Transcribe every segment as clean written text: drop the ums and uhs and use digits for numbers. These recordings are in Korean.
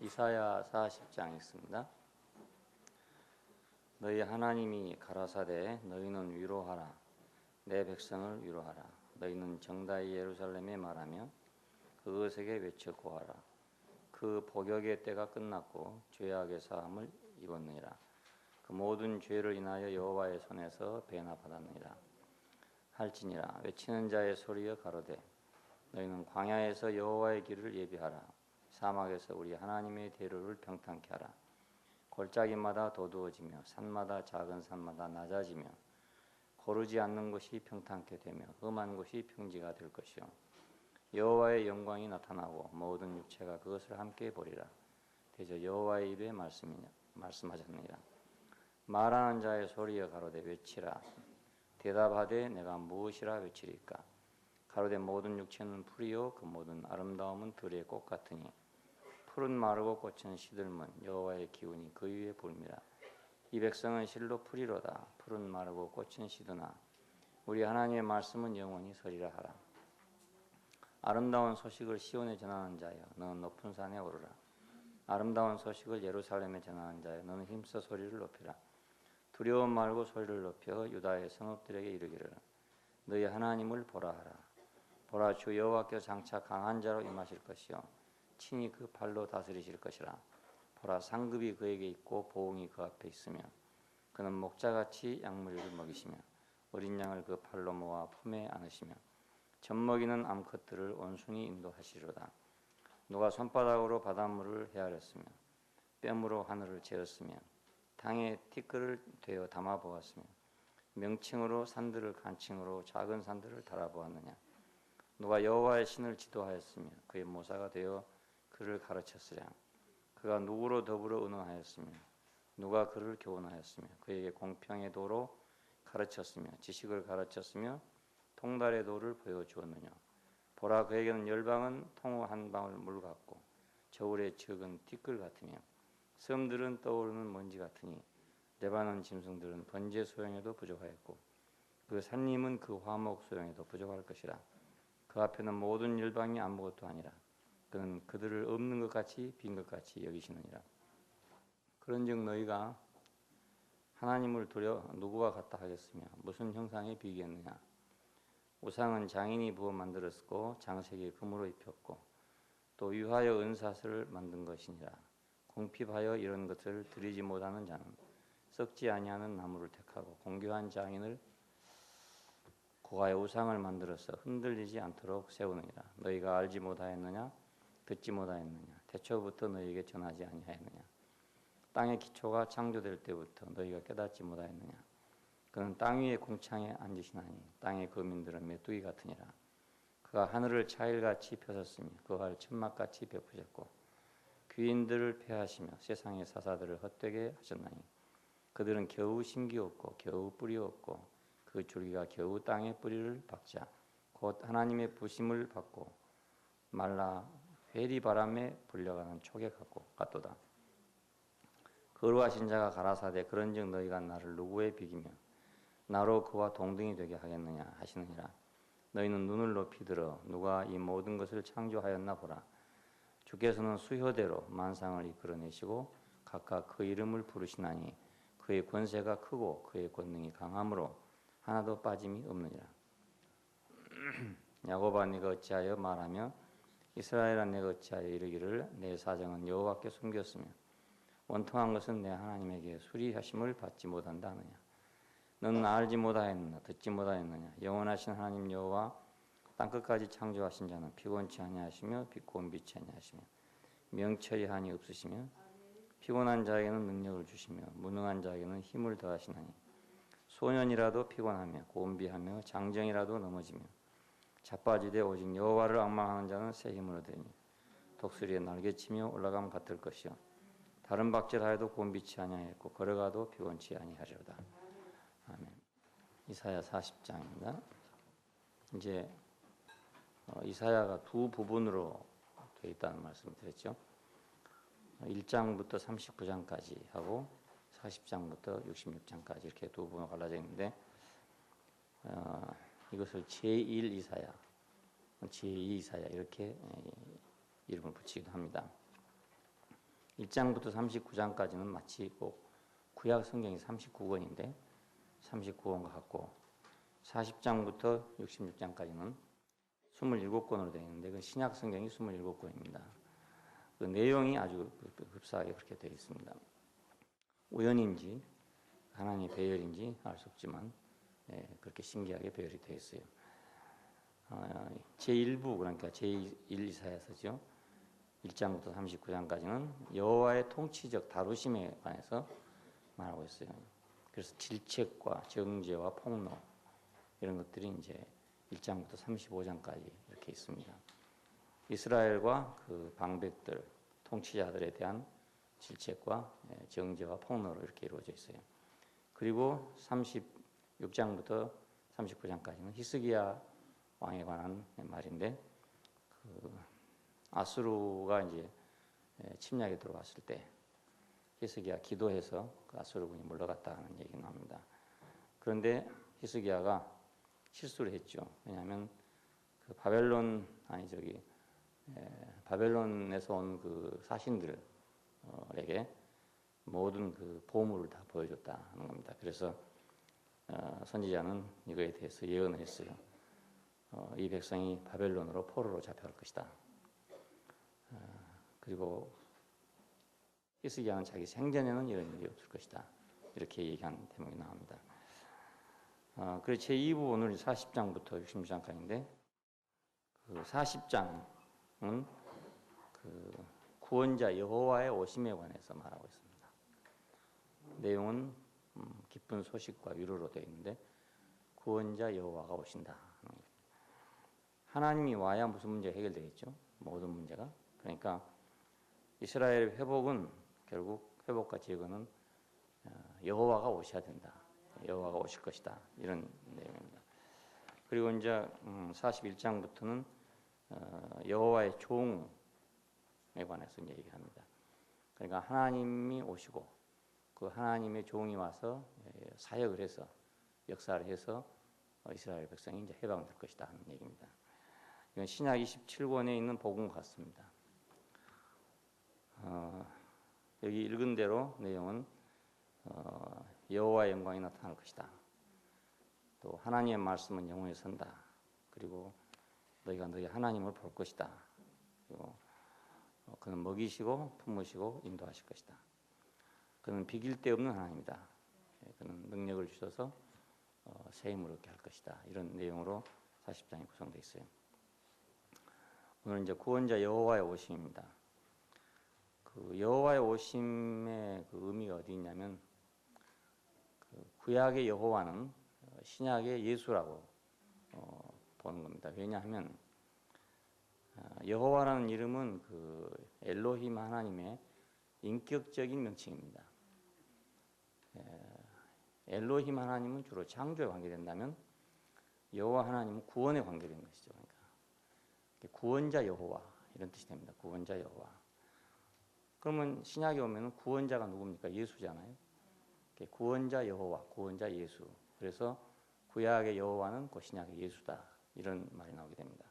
이사야 40장 읽습니다. 너희 하나님이 가라사대 너희는 위로하라. 내 백성을 위로하라. 너희는 정다이 예루살렘에 말하며 그것에게 외쳐 고하라. 그 복역의 때가 끝났고 죄악의 사함을 입었느니라. 그 모든 죄를 인하여 여호와의 손에서 배나 받았느니라. 할지니라. 외치는 자의 소리여 가로되 너희는 광야에서 여호와의 길을 예비하라. 사막에서 우리 하나님의 대로를 평탄케 하라. 골짜기마다 도두어지며 산마다 작은 산마다 낮아지며 고르지 않는 곳이 평탄케 되며 험한 곳이 평지가 될 것이요 여호와의 영광이 나타나고 모든 육체가 그것을 함께 보리라. 대저 여호와의 입에 말씀하셨느니라. 말하는 자의 소리여 가로되 외치라. 대답하되 내가 무엇이라 외치리까. 가로되 모든 육체는 풀이요 그 모든 아름다움은 들의 꽃 같으니 푸른 마르고 꽃은 시들면 여호와의 기운이 그 위에 불미라. 이 백성은 실로 풀이로다. 푸른 마르고 꽃은 시드나 우리 하나님의 말씀은 영원히 서리라 하라. 아름다운 소식을 시온에 전하는 자여 너는 높은 산에 오르라. 아름다운 소식을 예루살렘에 전하는 자여 너는 힘써 소리를 높이라. 두려움 말고 소리를 높여 유다의 성읍들에게 이르기를 너희 하나님을 보라 하라. 보라 주 여호와께서 장차 강한 자로 임하실 것이요 친히 그 팔로 다스리실 것이라. 보라 상급이 그에게 있고 보응이 그 앞에 있으며 그는 목자같이 양무리를 먹이시며 어린 양을 그 팔로 모아 품에 안으시며 젖먹이는 암컷들을 온순히 인도하시리로다. 누가 손바닥으로 바닷물을 헤아렸으며 뺨으로 하늘을 재었으며 당에 티끌을 되어 담아 보았으며 명칭으로 산들을 간칭으로 작은 산들을 달아보았느냐. 누가 여호와의 신을 지도하였으며 그의 모사가 되어 그를 가르쳤으랴. 그가 누구로 더불어 의논하였으며 누가 그를 교훈하였으며 그에게 공평의 도로 가르쳤으며 지식을 가르쳤으며 통달의 도를 보여주었느냐. 보라 그에게는 열방은 통호 한 방울 물 같고 저울의 적은 티끌 같으며 섬들은 떠오르는 먼지 같으니 레바논 짐승들은 번제 소용에도 부족하였고 그 산림은 그 화목 소용에도 부족할 것이라. 그 앞에는 모든 열방이 아무것도 아니라 그는 그들을 없는 것 같이 빈 것 같이 여기시느니라. 그런즉 너희가 하나님을 두려 누구와 같다 하겠으며 무슨 형상에 비기겠느냐. 우상은 장인이 부어 만들었고 장색이 금으로 입혔고 또 유하여 은사슬을 만든 것이니라. 궁핍하여 이런 것을 드리지 못하는 자는 썩지 아니하는 나무를 택하고 공교한 장인을 고가의 우상을 만들어서 흔들리지 않도록 세우느니라. 너희가 알지 못하였느냐 듣지 못하였느냐 태초부터 너희에게 전하지 아니하였느냐. 땅의 기초가 창조될 때부터 너희가 깨닫지 못하였느냐. 그는 땅 위의 궁창에 앉으시나니 땅의 거민들은 메뚜기 같으니라. 그가 하늘을 차일같이 펴섰으며 그할 천막같이 베푸셨고 귀인들을 패하시며 세상의 사사들을 헛되게 하셨나니 그들은 겨우 심기 없고 겨우 뿌리 없고 그 줄기가 겨우 땅에 뿌리를 박자 곧 하나님의 부심을 받고 말라 회리 바람에 불려가는 촉에 같도다. 거룩하신 자가 가라사대 그런즉 너희가 나를 누구에 비기며 나로 그와 동등이 되게 하겠느냐 하시느니라. 너희는 눈을 높이 들어 누가 이 모든 것을 창조하였나 보라. 주께서는 수효대로 만상을 이끌어내시고 각각 그 이름을 부르시나니 그의 권세가 크고 그의 권능이 강함으로 하나도 빠짐이 없느니라. 야곱아 네가 어찌하여 말하며 이스라엘아 네가 어찌하여 이르기를 내 사정은 여호와께 숨겼으며 원통한 것은 내 하나님에게 수리하심을 받지 못한다 하느냐. 너는 알지 못하였느냐 듣지 못하였느냐. 영원하신 하나님 여호와 땅끝까지 창조하신 자는 피곤치 아니하시며 곤비치 아니하시며 명철이 한이 없으시며 피곤한 자에게는 능력을 주시며 무능한 자에게는 힘을 더하시나니 소년이라도 피곤하며 곤비하며 장정이라도 넘어지며 자빠지되 오직 여호와를 앙망하는 자는 새 힘을 얻으리니 독수리의 날개치며 올라감 같을 것이요 다른 박질하여도 곤비치 아니하였고 걸어가도 피곤치 아니하리로다. 아멘. 이사야 40장입니다. 이제 이사야가 두 부분으로 되어 있다는 말씀을 드렸죠. 1장부터 39장까지 하고 40장부터 66장까지 이렇게 두 부분으로 갈라져 있는데 이것을 제1 이사야, 제2 이사야 이렇게 이름을 붙이기도 합니다. 1장부터 39장까지는 마치 꼭 구약 성경이 39권인데 39권과 같고 40장부터 66장까지는 27권으로 되어 있는데 그 신약 성경이 27권입니다. 그 내용이 아주 흡사하게 그렇게 되어 있습니다. 우연인지 하나님의 배열인지 알 수 없지만 그렇게 신기하게 배열이 되어 있어요. 제1부 그러니까 제1 이사야서죠. 1장부터 39장까지는 여호와의 통치적 다루심에 관해서 말하고 있어요. 그래서 질책과 정죄와 폭로 이런 것들이 이제 1장부터 35장까지 이렇게 있습니다. 이스라엘과 그 방백들, 통치자들에 대한 질책과 정죄와 폭로로 이렇게 이루어져 있어요. 그리고 36장부터 39장까지는 히스기야 왕에 관한 말인데 그 아수르가 이제 침략에 들어왔을 때 히스기야 기도해서 그 아수르군이 물러갔다 하는 얘기가 나옵니다. 그런데 히스기야가 실수를 했죠. 왜냐하면 그 바벨론에서 온 그 사신들에게 모든 그 보물을 다 보여줬다 하는 겁니다. 그래서 선지자는 이거에 대해서 예언을 했어요. 이 백성이 바벨론으로 포로로 잡혀갈 것이다. 그리고 히스기야는 자기 생전에는 이런 일이 없을 것이다. 이렇게 얘기한 대목이 나옵니다. 그래서 제2부 오늘 40장부터 66장까지인데 그 40장은 그 구원자 여호와의 오심에 관해서 말하고 있습니다. 내용은 기쁜 소식과 위로로 되어 있는데 구원자 여호와가 오신다. 하나님이 와야 무슨 문제가 해결되겠죠? 모든 문제가. 그러니까 이스라엘의 회복은 결국 회복과 재건은 여호와가 오셔야 된다. 여호와가 오실 것이다. 이런 내용입니다. 그리고 이제 41장부터는 여호와의 종에 관해서 얘기합니다. 그러니까 하나님이 오시고 그 하나님의 종이 와서 사역을 해서 역사를 해서 이스라엘 백성이 이제 해방될 것이다 하는 얘기입니다. 이건 신약 27권에 있는 복음 같습니다. 여기 읽은 대로 내용은 여호와의 영광이 나타날 것이다. 또 하나님의 말씀은 영원히 선다. 그리고 너희가 너희 하나님을 볼 것이다. 그리고 그는 먹이시고 품으시고 인도하실 것이다. 그는 비길 데 없는 하나님이다. 그는 능력을 주셔서 새 힘을 얻게 할 것이다. 이런 내용으로 40장이 구성되어 있어요. 오늘 이제 구원자 여호와의 오심입니다. 그 여호와의 오심의 그 의미가 어디 있냐면 그 구약의 여호와는 신약의 예수라고 보는 겁니다. 왜냐하면 여호와라는 이름은 그 엘로힘 하나님의 인격적인 명칭입니다. 엘로힘 하나님은 주로 창조에 관계된다면 여호와 하나님은 구원에 관계된 것이죠. 그러니까 구원자 여호와 이런 뜻이 됩니다. 구원자 여호와. 그러면 신약에 오면은 구원자가 누굽니까? 예수잖아요. 구원자 여호와, 구원자 예수. 그래서 구약의 여호와는 그 신약의 예수다. 이런 말이 나오게 됩니다.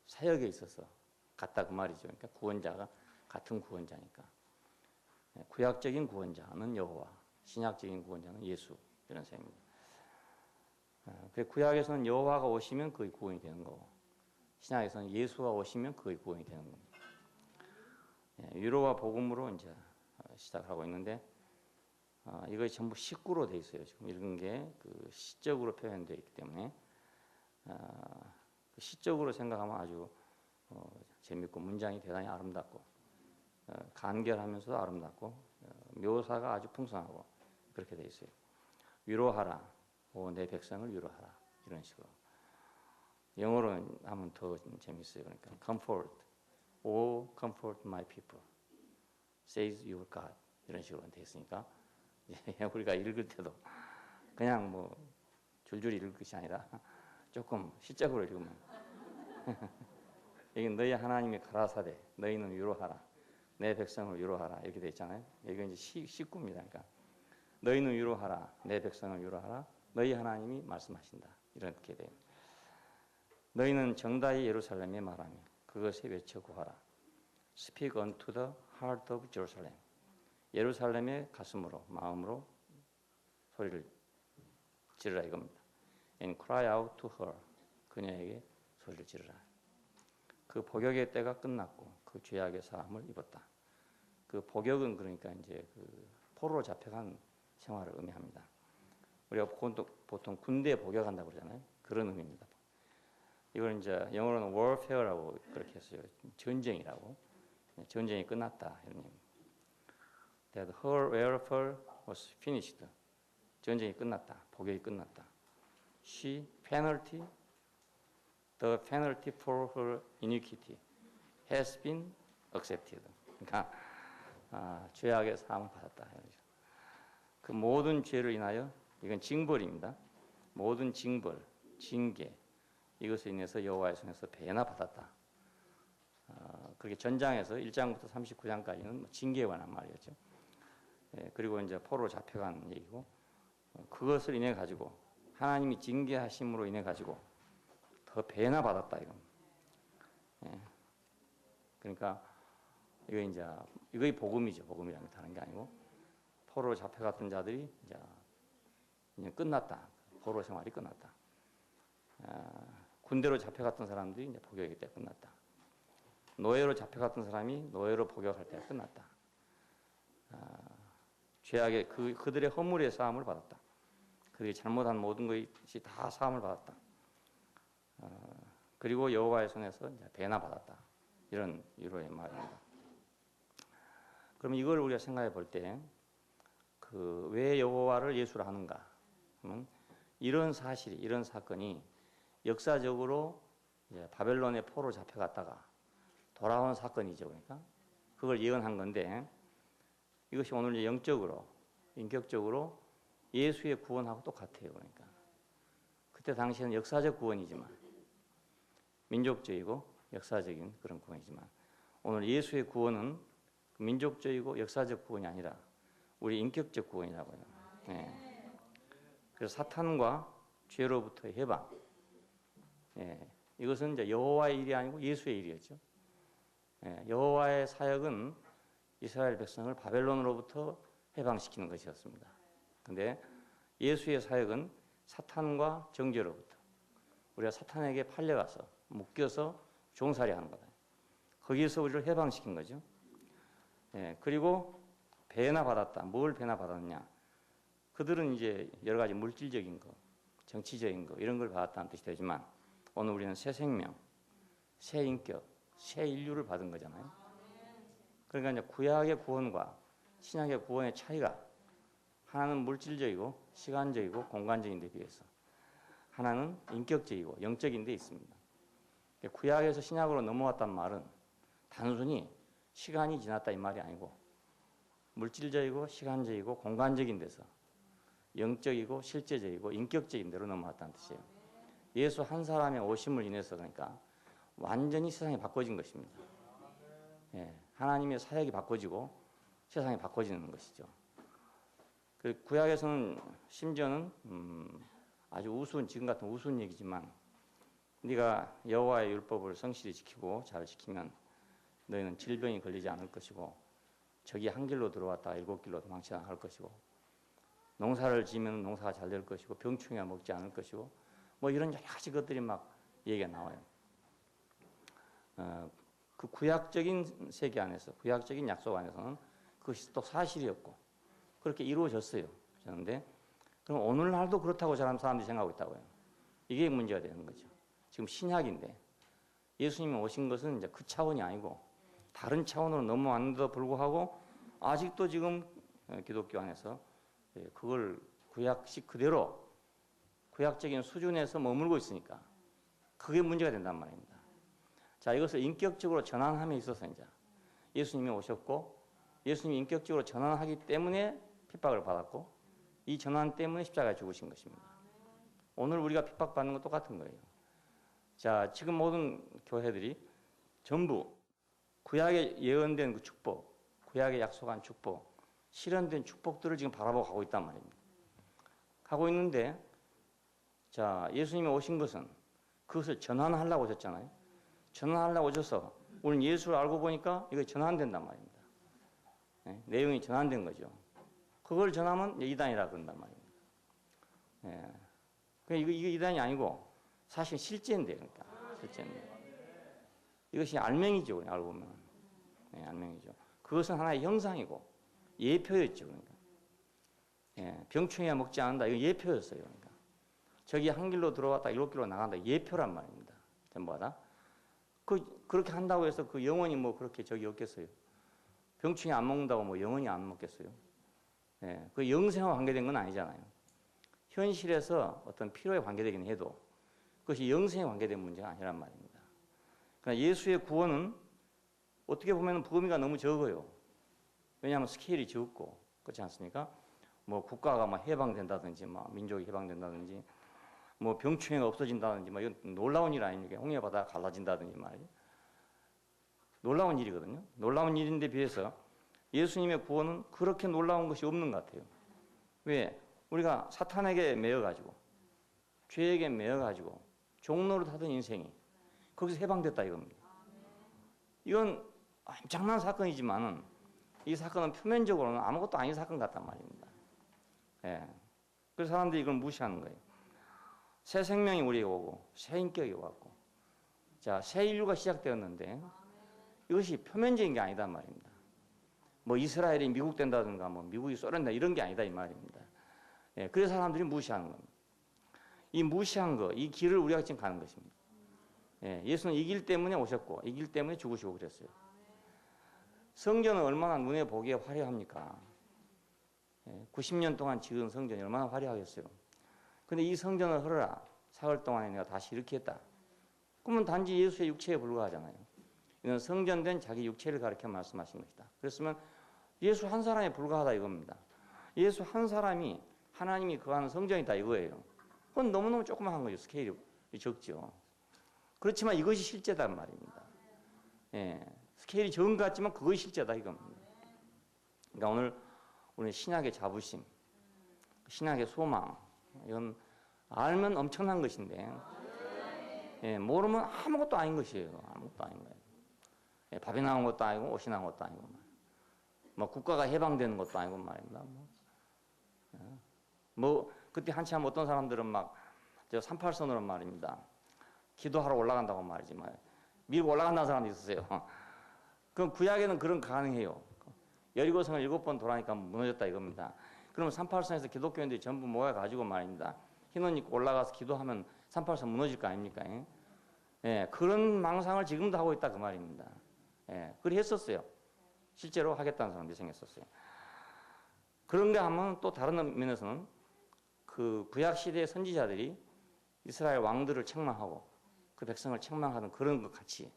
사역에 있어서 같다 그 말이죠. 그러니까 구원자가 같은 구원자니까. 구약적인 구원자는 여호와, 신약적인 구원자는 예수 이런 셈입니다. 구약에서는 여호와가 오시면 그의 구원이 되는 거고, 신약에서는 예수가 오시면 그의 구원이 되는 겁니다. 위로와 복음으로 이제 시작을 하고 있는데 이것이 전부 식구로 돼 있어요. 지금 읽은 게 그 시적으로 표현되어 있기 때문에 시적으로 생각하면 아주 재밌고 문장이 대단히 아름답고 간결하면서도 아름답고 묘사가 아주 풍성하고 그렇게 돼 있어요. 위로하라, 오 내 백성을 위로하라 이런 식으로. 영어로 하면 더 재밌어요. 그러니까 comfort, oh comfort my people, says your God 이런 식으로 돼 있으니까 우리가 읽을 때도 그냥 뭐 줄줄이 읽을 것이 아니라 조금 시적으로 읽으면 여기 너희 하나님이 가라사대 너희는 위로하라 내 백성을 위로하라 이렇게 돼 있잖아요. 이건 이제 식구입니다. 그러니까 너희는 위로하라 내 백성을 위로하라 너희 하나님이 말씀하신다 이렇게 돼요. 너희는 정다이 예루살렘에 말하며 그것에 외쳐 구하라. Speak unto the heart of Jerusalem. 예루살렘의 가슴으로 마음으로 소리를 지르라 이겁니다. And cry out to her. 그녀에게 소리를 지르라. 그 복역의 때가 끝났고 그 죄악의 사함을 입었다. 그 복역은 그러니까 이제 그 포로로 잡혀간 생활을 의미합니다. 우리가 보통 군대에 복역한다고 그러잖아요. 그런 의미입니다. 이걸 이제 영어로는 warfare라고 그렇게 했어요. 전쟁이라고. 전쟁이 끝났다 이런 의미입니다. That her warfare was finished. 전쟁이 끝났다. 복역이 끝났다. The penalty for her iniquity has been accepted. 그러니까 죄악의 사함을 받았다. 그 모든 죄를 인하여 이건 징벌입니다. 모든 징벌, 징계 이것에 인해서 여호와의 손에서 배나 받았다. 그렇게 전장에서 1장부터 39장까지는 징계에 관한 말이었죠. 예, 그리고 이제 포로로 잡혀간 얘기고 그것을 인해 가지고 하나님이 징계하심으로 인해 가지고 더 배나 받았다 이거. 예. 그러니까 이거 이제 이거의 복음이죠. 복음이라는 게 다른 게 아니고 포로로 잡혀갔던 자들이 이제 끝났다. 포로 생활이 끝났다. 군대로 잡혀갔던 사람들이 이제 복역할 때 끝났다. 노예로 잡혀갔던 사람이 노예로 복역할 때 끝났다. 죄악의 그들의 허물의 사함을 받았다. 그들이 잘못한 모든 것이 다 사함을 받았다. 그리고 여호와의 손에서 이제 배나 받았다. 이런 위로의 말입니다. 그럼 이걸 우리가 생각해 볼 때 왜 여호와를 예수로 하는가 하면 이런 사실이 이런 사건이 역사적으로 이제 바벨론의 포로 잡혀갔다가 돌아온 사건이죠. 그러니까 그걸 예언한 건데 이것이 오늘 영적으로 인격적으로 예수의 구원하고 똑같아요. 그러니까 그때 당시에는 역사적 구원이지만 민족적이고 역사적인 그런 구원이지만 오늘 예수의 구원은 민족적이고 역사적 구원이 아니라 우리 인격적 구원이라고요. 예. 그래서 사탄과 죄로부터의 해방. 예. 이것은 이제 여호와의 일이 아니고 예수의 일이었죠. 예. 여호와의 사역은 이스라엘 백성을 바벨론으로부터 해방시키는 것이었습니다. 그런데 예수의 사역은 사탄과 정죄로부터 우리가 사탄에게 팔려가서 묶여서 종살이하는 거다. 거기에서 우리를 해방시킨 거죠. 예, 그리고 배나 받았다. 뭘 배나 받았냐? 그들은 이제 여러 가지 물질적인 거, 정치적인 거 이런 걸 받았다는 뜻이 되지만 오늘 우리는 새 생명, 새 인격, 새 인류를 받은 거잖아요. 그러니까 이제 구약의 구원과 신약의 구원의 차이가 하나는 물질적이고 시간적이고 공간적인 데 비해서 하나는 인격적이고 영적인 데 있습니다. 구약에서 신약으로 넘어왔단 말은 단순히 시간이 지났다 이 말이 아니고 물질적이고 시간적이고 공간적인 데서 영적이고 실제적이고 인격적인 데로 넘어왔다는 뜻이에요. 예수 한 사람의 오심을 인해서 그러니까 완전히 세상이 바꿔진 것입니다. 예, 하나님의 사역이 바꿔지고 세상이 바꿔지는 것이죠. 그 구약에서는 심지어는 아주 우스운 지금 같은 우스운 얘기지만 네가 여호와의 율법을 성실히 지키고 잘 지키면 너희는 질병이 걸리지 않을 것이고 적이 한 길로 들어왔다가 7길로 도망치지 않을 것이고 농사를 지으면 농사가 잘 될 것이고 병충해가 먹지 않을 것이고 뭐 이런 여러 가지 것들이 막 얘기가 나와요. 그 구약적인 세계 안에서 구약적인 약속 안에서는 그것이 또 사실이었고 그렇게 이루어졌어요. 그런데 그럼 오늘날도 그렇다고 사람들이 생각하고 있다고요. 이게 문제가 되는 거죠. 지금 신약인데 예수님이 오신 것은 이제 그 차원이 아니고 다른 차원으로 넘어왔는데도 불구하고 아직도 지금 기독교 안에서 그걸 구약식 그대로 구약적인 수준에서 머물고 있으니까 그게 문제가 된단 말입니다. 자, 이것을 인격적으로 전환함에 있어서 이제 예수님이 오셨고 예수님이 인격적으로 전환하기 때문에 핍박을 받았고 이 전환 때문에 십자가에 죽으신 것입니다. 오늘 우리가 핍박받는 건 똑같은 거예요. 자, 지금 모든 교회들이 전부 구약에 예언된 그 축복, 구약에 약속한 축복, 실현된 축복들을 지금 바라보고 가고 있단 말입니다. 가고 있는데 자, 예수님이 오신 것은 그것을 전환하려고 하셨잖아요. 전환하려고 오셔서 우리는 예수를 알고 보니까 이거 전환된단 말입니다. 예, 내용이 전환된 거죠. 그걸 전하면 이단이라 그런단 말입니다. 예, 그러니까 이거 이단이 아니고 사실 실제인데, 그러니까 실제인데. 이것이 알맹이죠, 알고 보면. 예, 알맹이죠. 그것은 하나의 형상이고 예표였죠, 그러니까. 예, 병충해야 먹지 않는다. 이거 예표였어요, 그러니까. 저기 한 길로 들어왔다, 일곱 길로 나간다. 예표란 말입니다. 전부 다. 그렇게 한다고 해서 그 영혼이 뭐 그렇게 저기 없겠어요. 병충해 안 먹는다고 뭐 영혼이 안 먹겠어요. 예, 그 영생과 관계된 건 아니잖아요. 현실에서 어떤 필요에 관계되긴 해도 그것이 영생에 관계된 문제가 아니란 말입니다. 그러니까 예수의 구원은 어떻게 보면 범위가 너무 적어요. 왜냐하면 스케일이 적고, 그렇지 않습니까? 뭐 국가가 막 해방된다든지, 막 민족이 해방된다든지, 뭐 병충해가 없어진다든지, 막 이건 놀라운 일 아닙니까? 홍해 바다가 갈라진다든지 말이에요. 놀라운 일이거든요. 놀라운 일인데 비해서 예수님의 구원은 그렇게 놀라운 것이 없는 것 같아요. 왜? 우리가 사탄에게 매여가지고, 죄에게 매여가지고, 종로를 타던 인생이 거기서 해방됐다 이겁니다. 이건 엄청난 사건이지만은 이 사건은 표면적으로는 아무것도 아닌 사건 같단 말입니다. 예. 그래서 사람들이 이걸 무시하는 거예요. 새 생명이 우리에게 오고, 새 인격이 왔고, 자, 새 인류가 시작되었는데 이것이 표면적인 게 아니다 말입니다. 뭐 이스라엘이 미국 된다든가, 뭐 미국이 소련다 이런 게 아니다 이 말입니다. 예. 그래서 사람들이 무시하는 겁니다. 이 무시한 거, 이 길을 우리가 지금 가는 것입니다. 예. 예수는 이 길 때문에 오셨고, 이 길 때문에 죽으시고 그랬어요. 성전은 얼마나 눈에 보기에 화려합니까? 90년 동안 지은 성전이 얼마나 화려하겠어요. 근데 이 성전을 헐어라. 사흘 동안에 내가 다시 이렇게 했다. 그러면 단지 예수의 육체에 불과하잖아요. 이건 성전된 자기 육체를 가리켜 말씀하신 것이다. 그랬으면 예수 한 사람에 불과하다 이겁니다. 예수 한 사람이 하나님이 거하는 성전이다 이거예요. 그건 너무너무 조그마한 거죠. 스케일이 적죠. 그렇지만 이것이 실제단 말입니다. 예. 스케일이 적은 것 같지만 그것이 실제다 이겁니다. 그러니까 오늘 우리 신약의 자부심, 신약의 소망, 이건 알면 엄청난 것인데, 예, 모르면 아무것도 아닌 것이에요. 아무것도 아닌 거예요. 예, 밥이 나온 것도 아니고 옷이 나온 것도 아니고, 뭐 국가가 해방되는 것도 아니고 말입니다. 뭐 그때 한참 어떤 사람들은 막 저 38선으로 말입니다. 기도하러 올라간다고 말이지 말. 밀고 올라간다는 사람도 있었어요. 그럼 구약에는 그런 가능해요. 여리고성을 7번 돌아니까 무너졌다 이겁니다. 그러면 38선에서 기독교인들이 전부 모여가지고 말입니다. 흰옷 입고 올라가서 기도하면 38선 무너질 거 아닙니까? 예, 그런 망상을 지금도 하고 있다 그 말입니다. 예, 그리 했었어요. 실제로 하겠다는 사람들이 생겼었어요. 그런가 하면 또 다른 면에서는 그 구약 시대의 선지자들이 이스라엘 왕들을 책망하고 그 백성을 책망하는 그런 것 같이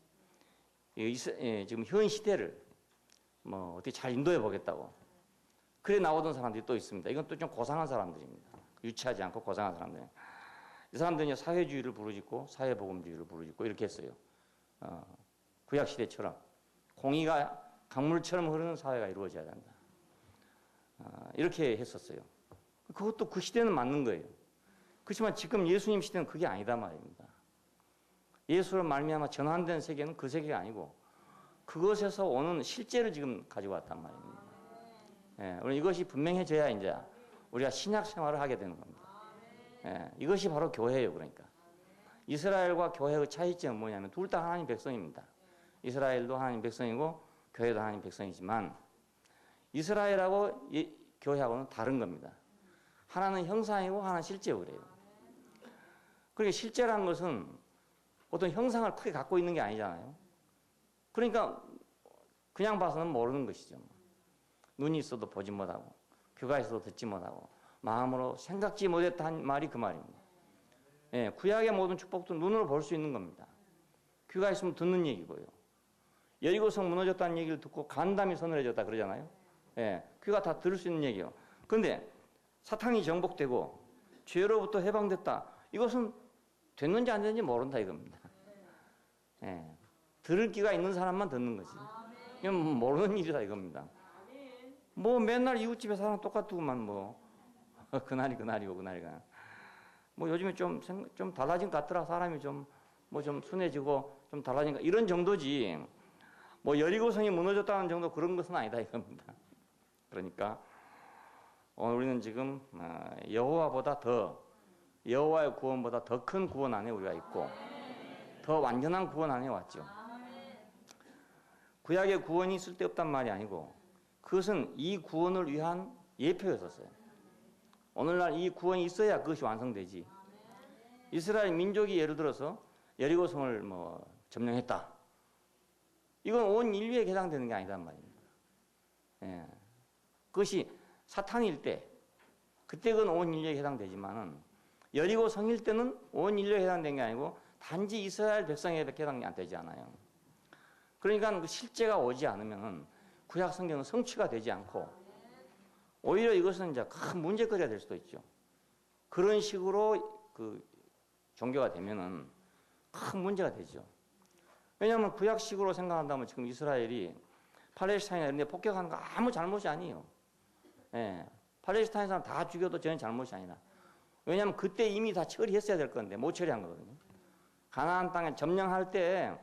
지금 현 시대를 뭐 어떻게 잘 인도해 보겠다고 그래 나오던 사람들이 또 있습니다. 이건 또 좀 고상한 사람들입니다. 유치하지 않고 고상한 사람들. 이 사람들은 사회주의를 부르짖고 사회복음주의를 부르짖고 이렇게 했어요. 구약 시대처럼 공의가 강물처럼 흐르는 사회가 이루어져야 된다. 이렇게 했었어요. 그것도 그 시대는 맞는 거예요. 그렇지만 지금 예수님 시대는 그게 아니다 말입니다. 예수를 말미암아 전환된 세계는 그 세계가 아니고 그것에서 오는 실제를 지금 가지고 왔단 말입니다. 예, 우리 이것이 분명해져야 이제 우리가 신약 생활을 하게 되는 겁니다. 예, 이것이 바로 교회예요. 그러니까 이스라엘과 교회의 차이점은 뭐냐면 둘 다 하나님 백성입니다. 이스라엘도 하나님 백성이고 교회도 하나님 백성이지만 이스라엘하고 교회하고는 다른 겁니다. 하나는 형상이고 하나는 실제고 그래요. 그러니까 실제라는 것은 어떤 형상을 크게 갖고 있는 게 아니잖아요. 그러니까 그냥 봐서는 모르는 것이죠. 눈이 있어도 보지 못하고 귀가 있어도 듣지 못하고 마음으로 생각지 못했다는 말이 그 말입니다. 예, 구약의 모든 축복도 눈으로 볼 수 있는 겁니다. 귀가 있으면 듣는 얘기고요. 여리고성 무너졌다는 얘기를 듣고 간담이 서늘해졌다 그러잖아요. 예, 귀가 다 들을 수 있는 얘기예요. 그런데 사탄이 정복되고 죄로부터 해방됐다. 이것은 됐는지 안 됐는지 모른다 이겁니다. 예, 들을 귀가 있는 사람만 듣는 거지. 이건 모르는 일이다 이겁니다. 뭐 맨날 이웃집에 사람 똑같구만 뭐 그날이고 그날이가 뭐 요즘에 좀 달라진 것 같더라. 사람이 좀 뭐 좀 순해지고 좀 달라진가 이런 정도지 뭐 여리고성이 무너졌다는 정도 그런 것은 아니다 이겁니다. 그러니까 우리는 지금 여호와의 구원보다 더 큰 구원 안에 우리가 있고 더 완전한 구원 안에 왔죠. 구약의 구원이 쓸데없단 말이 아니고 그것은 이 구원을 위한 예표였었어요. 오늘날 이 구원이 있어야 그것이 완성되지. 이스라엘 민족이 예를 들어서 여리고성을 뭐 점령했다. 이건 온 인류에 해당되는 게 아니란 말입니다. 예. 그것이 사탄일 때, 그때 그건 온 인류에 해당되지만은 여리고성일 때는 온 인류에 해당된 게 아니고 단지 이스라엘 백성에 해당되지 않아요. 그러니까 그 실제가 오지 않으면 구약 성경은 성취가 되지 않고 오히려 이것은 이제 큰 문제거리가 될 수도 있죠. 그런 식으로 그 종교가 되면은 큰 문제가 되죠. 왜냐하면 구약식으로 생각한다면 지금 이스라엘이 팔레스타인이나 이런 데 폭격하는 거 아무 잘못이 아니에요. 예. 팔레스타인 사람 다 죽여도 전혀 잘못이 아니라. 왜냐하면 그때 이미 다 처리했어야 될 건데 못 처리한 거거든요. 가나안 땅에 점령할 때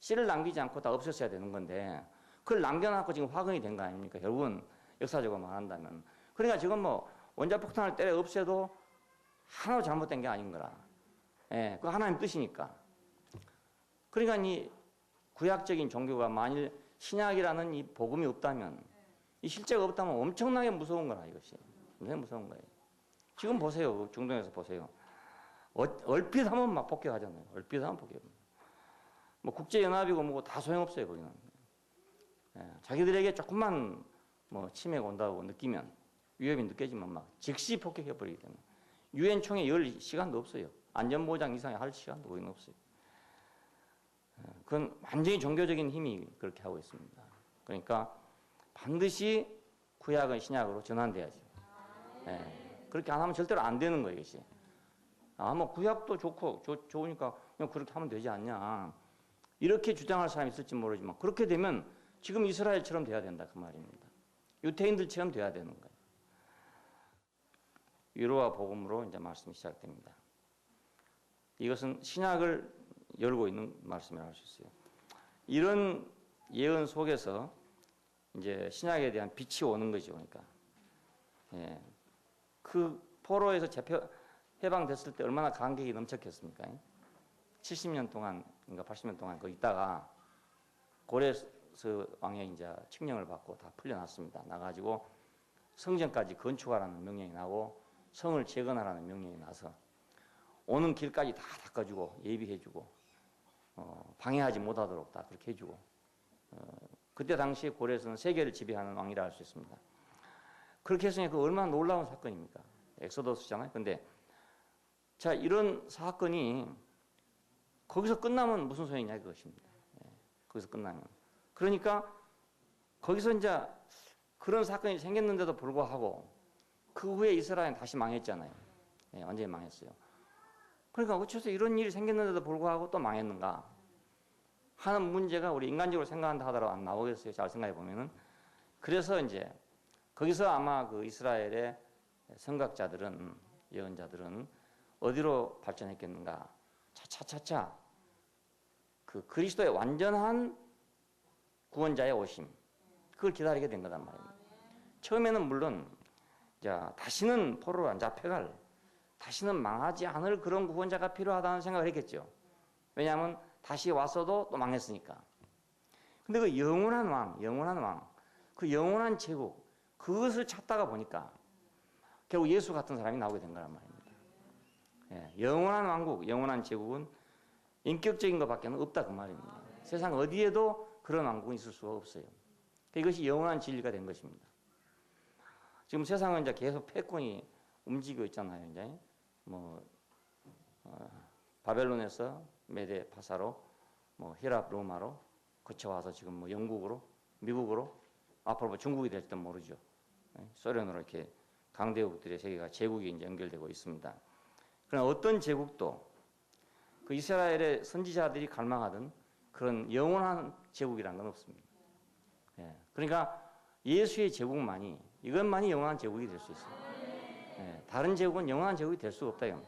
씨를 남기지 않고 다 없앴어야 되는 건데 그걸 남겨놓고 지금 화근이 된 거 아닙니까? 결국은 역사적으로 말한다면. 그러니까 지금 뭐 원자폭탄을 때려 없애도 하나도 잘못된 게 아닌 거라. 예, 그 하나님 뜻이니까. 그러니까 이 구약적인 종교가 만일 신약이라는 이 복음이 없다면, 이 실제가 없다면 엄청나게 무서운 거라 이것이. 굉장히 무서운 거예요. 지금 보세요. 중동에서 보세요. 얼핏 하면 막 폭격하잖아요. 얼핏 하면 폭격. 뭐 국제연합이고 뭐고 다 소용없어요 거기는. 예, 자기들에게 조금만 뭐 침해가 온다고 느끼면 위협이 느껴지면 막 즉시 폭격해버리기 때문에 유엔 총회 열 시간도 없어요. 안전보장 이상에 할 시간도 거의 없어요. 예, 그건 완전히 종교적인 힘이 그렇게 하고 있습니다. 그러니까 반드시 구약은 신약으로 전환돼야죠. 예, 그렇게 안 하면 절대로 안 되는 거예요 이것이. 뭐 구약도 좋고 좋으니까 그냥 그렇게 하면 되지 않냐. 이렇게 주장할 사람이 있을지 모르지만 그렇게 되면 지금 이스라엘처럼 돼야 된다 그 말입니다. 유태인들처럼 돼야 되는 거예요. 위로와 복음으로 이제 말씀이 시작됩니다. 이것은 신약을 열고 있는 말씀이라고 할 수 있어요. 이런 예언 속에서 이제 신약에 대한 빛이 오는 거죠. 그러니까 예. 그 포로에서 해방됐을 때 얼마나 감격이 넘쳤겠습니까? 70년 동안, 그러니까 80년 동안 거기 있다가 고레스 왕의 이제 칙령을 받고 다 풀려났습니다. 나가지고 성전까지 건축하라는 명령이 나고 성을 재건하라는 명령이 나서 오는 길까지 다 닦아주고 예비해주고 방해하지 못하도록 다 그렇게 해주고 그때 당시에 고레스는 세계를 지배하는 왕이라 할 수 있습니다. 그렇게 했으니 그 얼마나 놀라운 사건입니까? 엑소더스잖아요. 근데 자 이런 사건이 거기서 끝나면 무슨 소용이냐 그것입니다. 예, 거기서 끝나면. 그러니까 거기서 이제 그런 사건이 생겼는데도 불구하고 그 후에 이스라엘은 다시 망했잖아요. 예, 완전히 망했어요. 그러니까 어째서 이런 일이 생겼는데도 불구하고 또 망했는가 하는 문제가 우리 인간적으로 생각한다 하더라도 안 나오겠어요. 잘 생각해 보면은. 그래서 이제 거기서 아마 그 이스라엘의 선각자들은 예언자들은 어디로 발전했겠는가? 차차차차 그 그리스도의 완전한 구원자의 오심 그걸 기다리게 된 거단 말입니다. 처음에는 물론 자 다시는 포로로 안 잡혀갈 다시는 망하지 않을 그런 구원자가 필요하다는 생각을 했겠죠. 왜냐하면 다시 왔어도 또 망했으니까. 근데 그 영원한 왕, 그 영원한 제국 그것을 찾다가 보니까 결국 예수 같은 사람이 나오게 된 거란 말입니다. 예, 영원한 왕국, 영원한 제국은 인격적인 것밖에 없다 그 말입니다. 세상 어디에도 그런 왕국은 있을 수가 없어요. 이것이 영원한 진리가 된 것입니다. 지금 세상은 이제 계속 패권이 움직이고 있잖아요. 이제 바벨론에서 메데 파사로, 히랍 로마로 거쳐와서 지금 영국으로, 미국으로, 앞으로 중국이 될지도 모르죠. 소련으로 이렇게 강대국들의 세계가 제국이 이제 연결되고 있습니다. 그러나 어떤 제국도 그 이스라엘의 선지자들이 갈망하던 그런 영원한 제국이라는 건 없습니다. 예, 그러니까 예수의 제국만이 이것만이 영원한 제국이 될 수 있어요. 예, 다른 제국은 영원한 제국이 될 수가 없다요.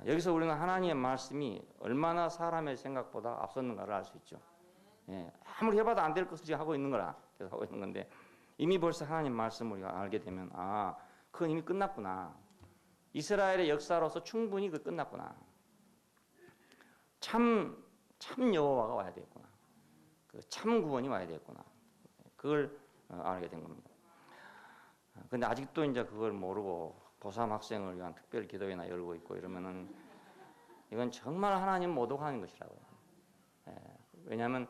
여기서 우리는 하나님의 말씀이 얼마나 사람의 생각보다 앞섰는가를 알 수 있죠. 예, 아무리 해봐도 안 될 것을 지금 하고 있는 거라 계속 하고 있는 건데 이미 벌써 하나님 말씀을 우리가 알게 되면 그건 이미 끝났구나. 이스라엘의 역사로서 충분히 그 끝났구나. 참 여호와가 와야 되겠구나. 그 참 구원이 와야 되겠구나. 그걸 알게 된 겁니다. 근데 아직도 이제 그걸 모르고 고3 학생을 위한 특별 기도회나 열고 있고 이러면은 이건 정말 하나님 모독하는 것이라고요. 왜냐하면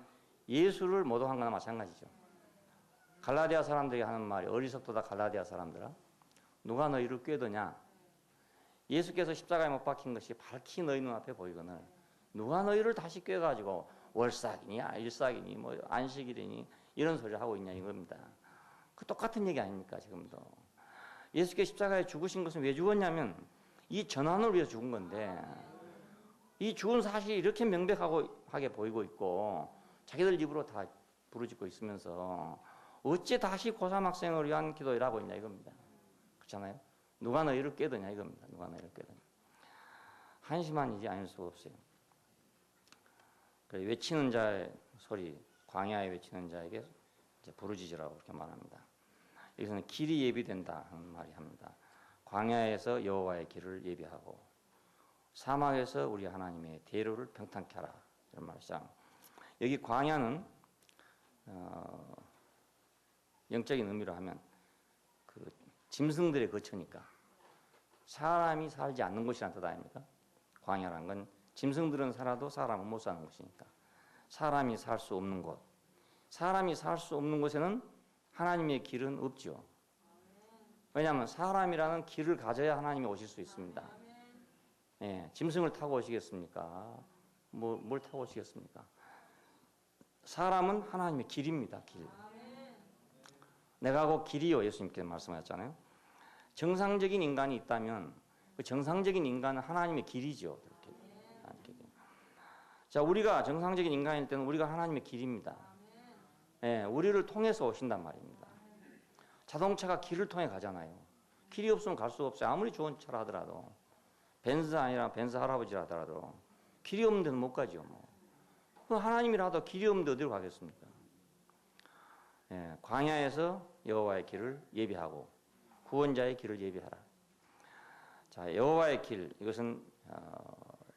예수를 모독한 거나 마찬가지죠. 갈라디아 사람들이 하는 말이 어리석도다 갈라디아 사람들아. 누가 너희를 꾀더냐? 예수께서 십자가에 못 박힌 것이 밝히 너희 눈앞에 보이거늘 누가 너희를 다시 꾀가지고 월삭이니 일삭이니 뭐 안식일이니 이런 소리를 하고 있냐 이겁니다. 그 똑같은 얘기 아닙니까 지금도. 예수께서 십자가에 죽으신 것은 왜 죽었냐면 이 전환을 위해서 죽은 건데 이 죽은 사실이 이렇게 명백하게 보이고 있고 자기들 입으로 다 부르짖고 있으면서 어째 다시 고3 학생을 위한 기도를 하고 있냐 이겁니다. 그렇잖아요. 누가 너희를 꾀더냐 이겁니다. 누가 너희를 꾀더냐. 한심한 일이 아닐 수가 없어요. 외치는 자의 소리, 광야에 외치는 자에게 이제 부르짖으라고 그렇게 말합니다. 여기서는 길이 예비된다 하는 말이 합니다. 광야에서 여호와의 길을 예비하고 사막에서 우리 하나님의 대로를 평탄케 하라 이런 말이죠. 여기 광야는 영적인 의미로 하면 그 짐승들의 거처니까 사람이 살지 않는 곳이라는 뜻 아닙니까? 광야란 건 짐승들은 살아도 사람은 못 사는 곳이니까 사람이 살 수 없는 곳. 사람이 살 수 없는 곳에는 하나님의 길은 없죠. 왜냐하면 사람이라는 길을 가져야 하나님이 오실 수 있습니다. 예, 짐승을 타고 오시겠습니까? 뭘 타고 오시겠습니까? 사람은 하나님의 길입니다. 길. 내가 곧 길이요 예수님께서 말씀하셨잖아요. 정상적인 인간이 있다면 그 정상적인 인간은 하나님의 길이죠. 자, 우리가 정상적인 인간일 때는 우리가 하나님의 길입니다. 예, 우리를 통해서 오신단 말입니다. 자동차가 길을 통해 가잖아요. 길이 없으면 갈 수가 없어요. 아무리 좋은 차라 하더라도 벤츠 아니라 벤츠 할아버지라 하더라도 길이 없는 데는 못 가죠. 뭐. 하나님이라도 길이 없는데 어디로 가겠습니까? 예, 광야에서 여호와의 길을 예비하고 구원자의 길을 예비하라. 자, 여호와의 길 이것은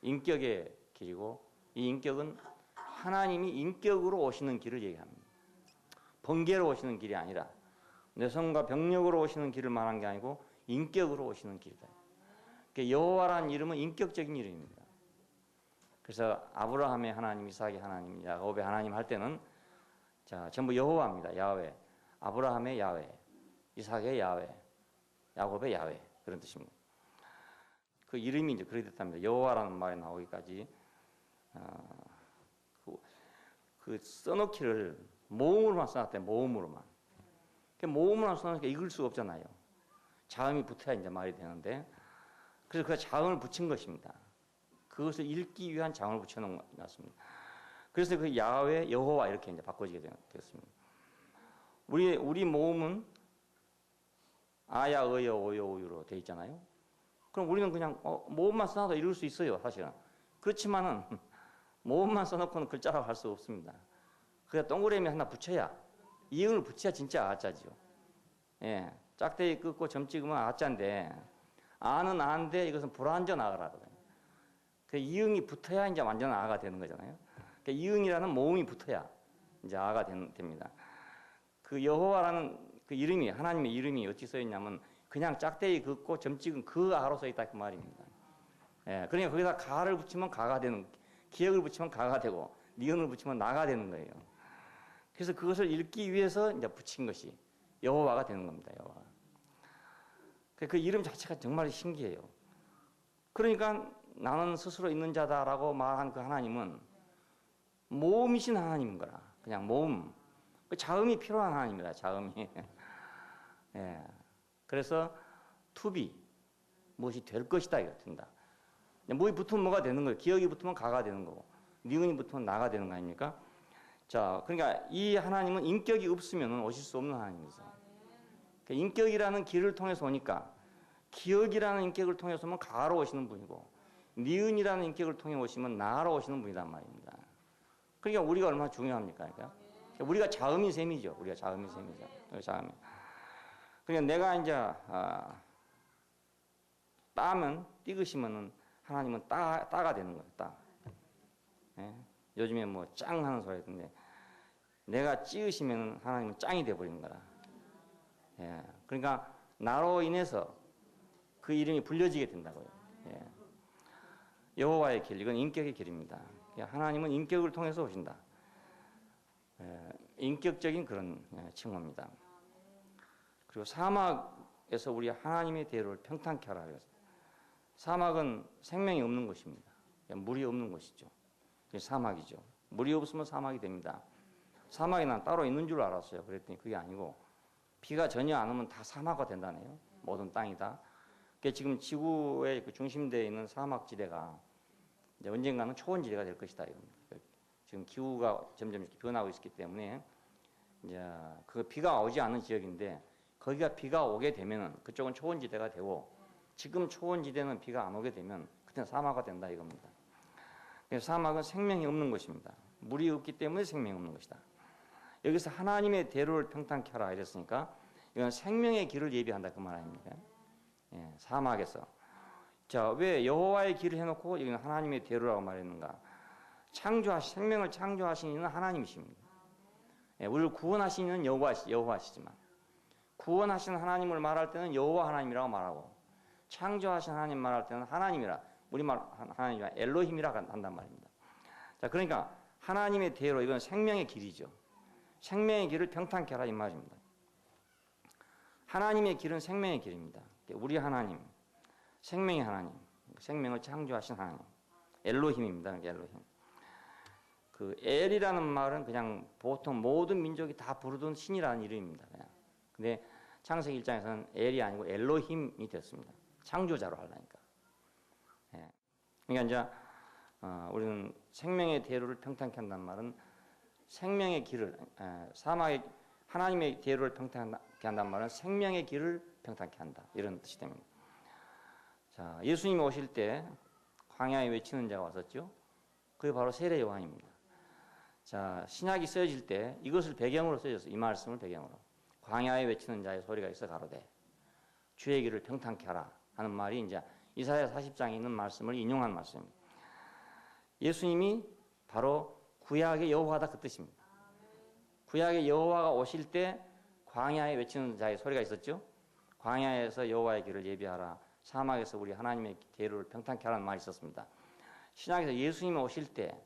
인격의 길이고 이 인격은 하나님이 인격으로 오시는 길을 얘기합니다. 번개로 오시는 길이 아니라 내성과 병력으로 오시는 길을 말한 게 아니고 인격으로 오시는 길이다. 그러니까 여호와라는 이름은 인격적인 이름입니다. 그래서 아브라함의 하나님, 이삭의 하나님, 야곱의 하나님 할 때는 자 전부 여호와입니다. 야훼. 아브라함의 야훼, 이삭의 야훼, 야곱의 야훼 그런 뜻입니다. 그 이름이 이제 그렇게 됐답니다. 여호와라는 말이 나오기까지 그 써놓기를 모음으로만 써놨대요. 모음으로만. 모음으로만 써놓으니까 읽을 수가 없잖아요. 자음이 붙어야 이제 말이 되는데 그래서 그 자음을 붙인 것입니다. 그것을 읽기 위한 자음을 붙여놨습니다. 그래서 그 야훼, 여호와 이렇게 이제 바꿔지게 되었습니다. 우리 모음은 아야, 어여, 오여, 오유로 되어 있잖아요. 그럼 우리는 그냥 모음만 써놔도 읽을 수 있어요, 사실은. 그렇지만은 모음만 써놓고는 글자라고 할 수 없습니다. 그래서 동그라미 하나 붙여야 이응을 붙여야 진짜 아자죠. 예, 짝대기 끊고 점 찍으면 아자인데 아는 아인데 이것은 불완전 아라거든요. 그 이응이 붙어야 이제 완전 아가 되는 거잖아요. 그 이응이라는 모음이 붙어야 이제 아가 됩니다. 그 여호와라는 그 이름이 하나님의 이름이 어찌 써 있냐면 그냥 짝대기 긋고 점 찍은 그 아로 써 있다 그 말입니다. 예, 그러니까 거기다 가를 붙이면 가가 되는, 기역을 붙이면 가가 되고 니은을 붙이면 나가 되는 거예요. 그래서 그것을 읽기 위해서 이제 붙인 것이 여호와가 되는 겁니다. 여호와. 그 이름 자체가 정말 신기해요. 그러니까 나는 스스로 있는 자다라고 말한 그 하나님은 모음이신 하나님인 거라. 그냥 모음. 그 자음이 필요한 하나님이다. 자음이. 예. 그래서 to be 무엇이 될 것이다 이거 된다. 뭐이 붙으면 뭐가 되는 거예요. 기억이 붙으면 가가 되는 거고 니은이 붙으면 나가 되는 거 아닙니까? 자, 그러니까 이 하나님은 인격이 없으면 오실 수 없는 하나님이죠. 그러니까 인격이라는 길을 통해서 오니까 기억이라는 인격을 통해서 오면 가로 오시는 분이고 니은이라는 인격을 통해 오시면 나로 오시는 분이란 말입니다. 그러니까 우리가 얼마나 중요합니까? 그러니까 우리가 자음인 셈이죠. 우리가 자음인 셈이죠. 자음인. 그러니까 내가 이제 따면 띠그시면은 하나님은 따가 되는 거예요. 따. 예? 요즘에 뭐 짱 하는 소리 있던데 내가 찌으시면 하나님은 짱이 돼버리는 거라. 예. 그러니까 나로 인해서 그 이름이 불려지게 된다고요. 예. 여호와의 길, 이건 인격의 길입니다. 하나님은 인격을 통해서 오신다. 예. 인격적인 그런 칭호입니다. 그리고 사막에서 우리 하나님의 대로를 평탄케 하라 그랬어요. 사막은 생명이 없는 곳입니다. 물이 없는 곳이죠. 그게 사막이죠. 물이 없으면 사막이 됩니다. 사막이 난 따로 있는 줄 알았어요. 그랬더니 그게 아니고 비가 전혀 안 오면 다 사막화 된다네요. 모든 땅이다. 그러니까 지금 지구의 그 중심대에 있는 사막지대가 이제 언젠가는 초원지대가 될 것이다. 이겁니다. 지금 기후가 점점 이렇게 변하고 있기 때문에 이제 그 비가 오지 않는 지역인데 거기가 비가 오게 되면은 그쪽은 초원지대가 되고 지금 초원지대는 비가 안 오게 되면 그때는 사막화 된다 이겁니다. 그래서 사막은 생명이 없는 것입니다. 물이 없기 때문에 생명이 없는 것이다. 여기서 하나님의 대로를 평탄케 하라 이랬으니까 이건 생명의 길을 예비한다 그 말 아닙니까? 예, 사막에서. 자, 왜 여호와의 길을 해놓고 여기는 하나님의 대로라고 말했는가? 생명을 창조하신 이는 하나님이십니다. 예, 우리를 구원하신 이는 여호와시지만 구원하신 하나님을 말할 때는 여호와 하나님이라고 말하고 창조하신 하나님 말할 때는 하나님이라 우리말 하나님이라 엘로힘이라 한단 말입니다. 자, 그러니까 하나님의 대로 이건 생명의 길이죠. 생명의 길을 평탄케 하라 이 말입니다. 하나님의 길은 생명의 길입니다. 우리 하나님, 생명의 하나님, 생명을 창조하신 하나님, 엘로힘입니다. 엘로힘. 그 엘이라는 말은 그냥 보통 모든 민족이 다 부르던 신이라는 이름입니다. 그냥. 근데 창세기 1장에서는 엘이 아니고 엘로힘이 됐습니다. 창조자로 하려니까. 예. 그러니까 이제 우리는 생명의 대로를 평탄케 한다는 말은 생명의 길을 사막의 하나님의 대로를 평탄케 한다는 말은 생명의 길을 평탄케 한다 이런 뜻이 됩니다. 자, 예수님이 오실 때 광야에 외치는 자가 왔었죠. 그게 바로 세례 요한입니다. 자, 신약이 쓰여질 때 이것을 배경으로 쓰여졌어요. 이 말씀을 배경으로 광야에 외치는 자의 소리가 있어 가로되 주의 길을 평탄케 하라 하는 말이 이제 이사야 40장에 있는 말씀을 인용한 말씀입니다. 예수님이 바로 구약의 여호와다 그 뜻입니다. 구약의 여호와가 오실 때 광야에 외치는 자의 소리가 있었죠. 광야에서 여호와의 길을 예비하라. 사막에서 우리 하나님의 대로를 평탄케 하라는 말이 있었습니다. 신약에서 예수님이 오실 때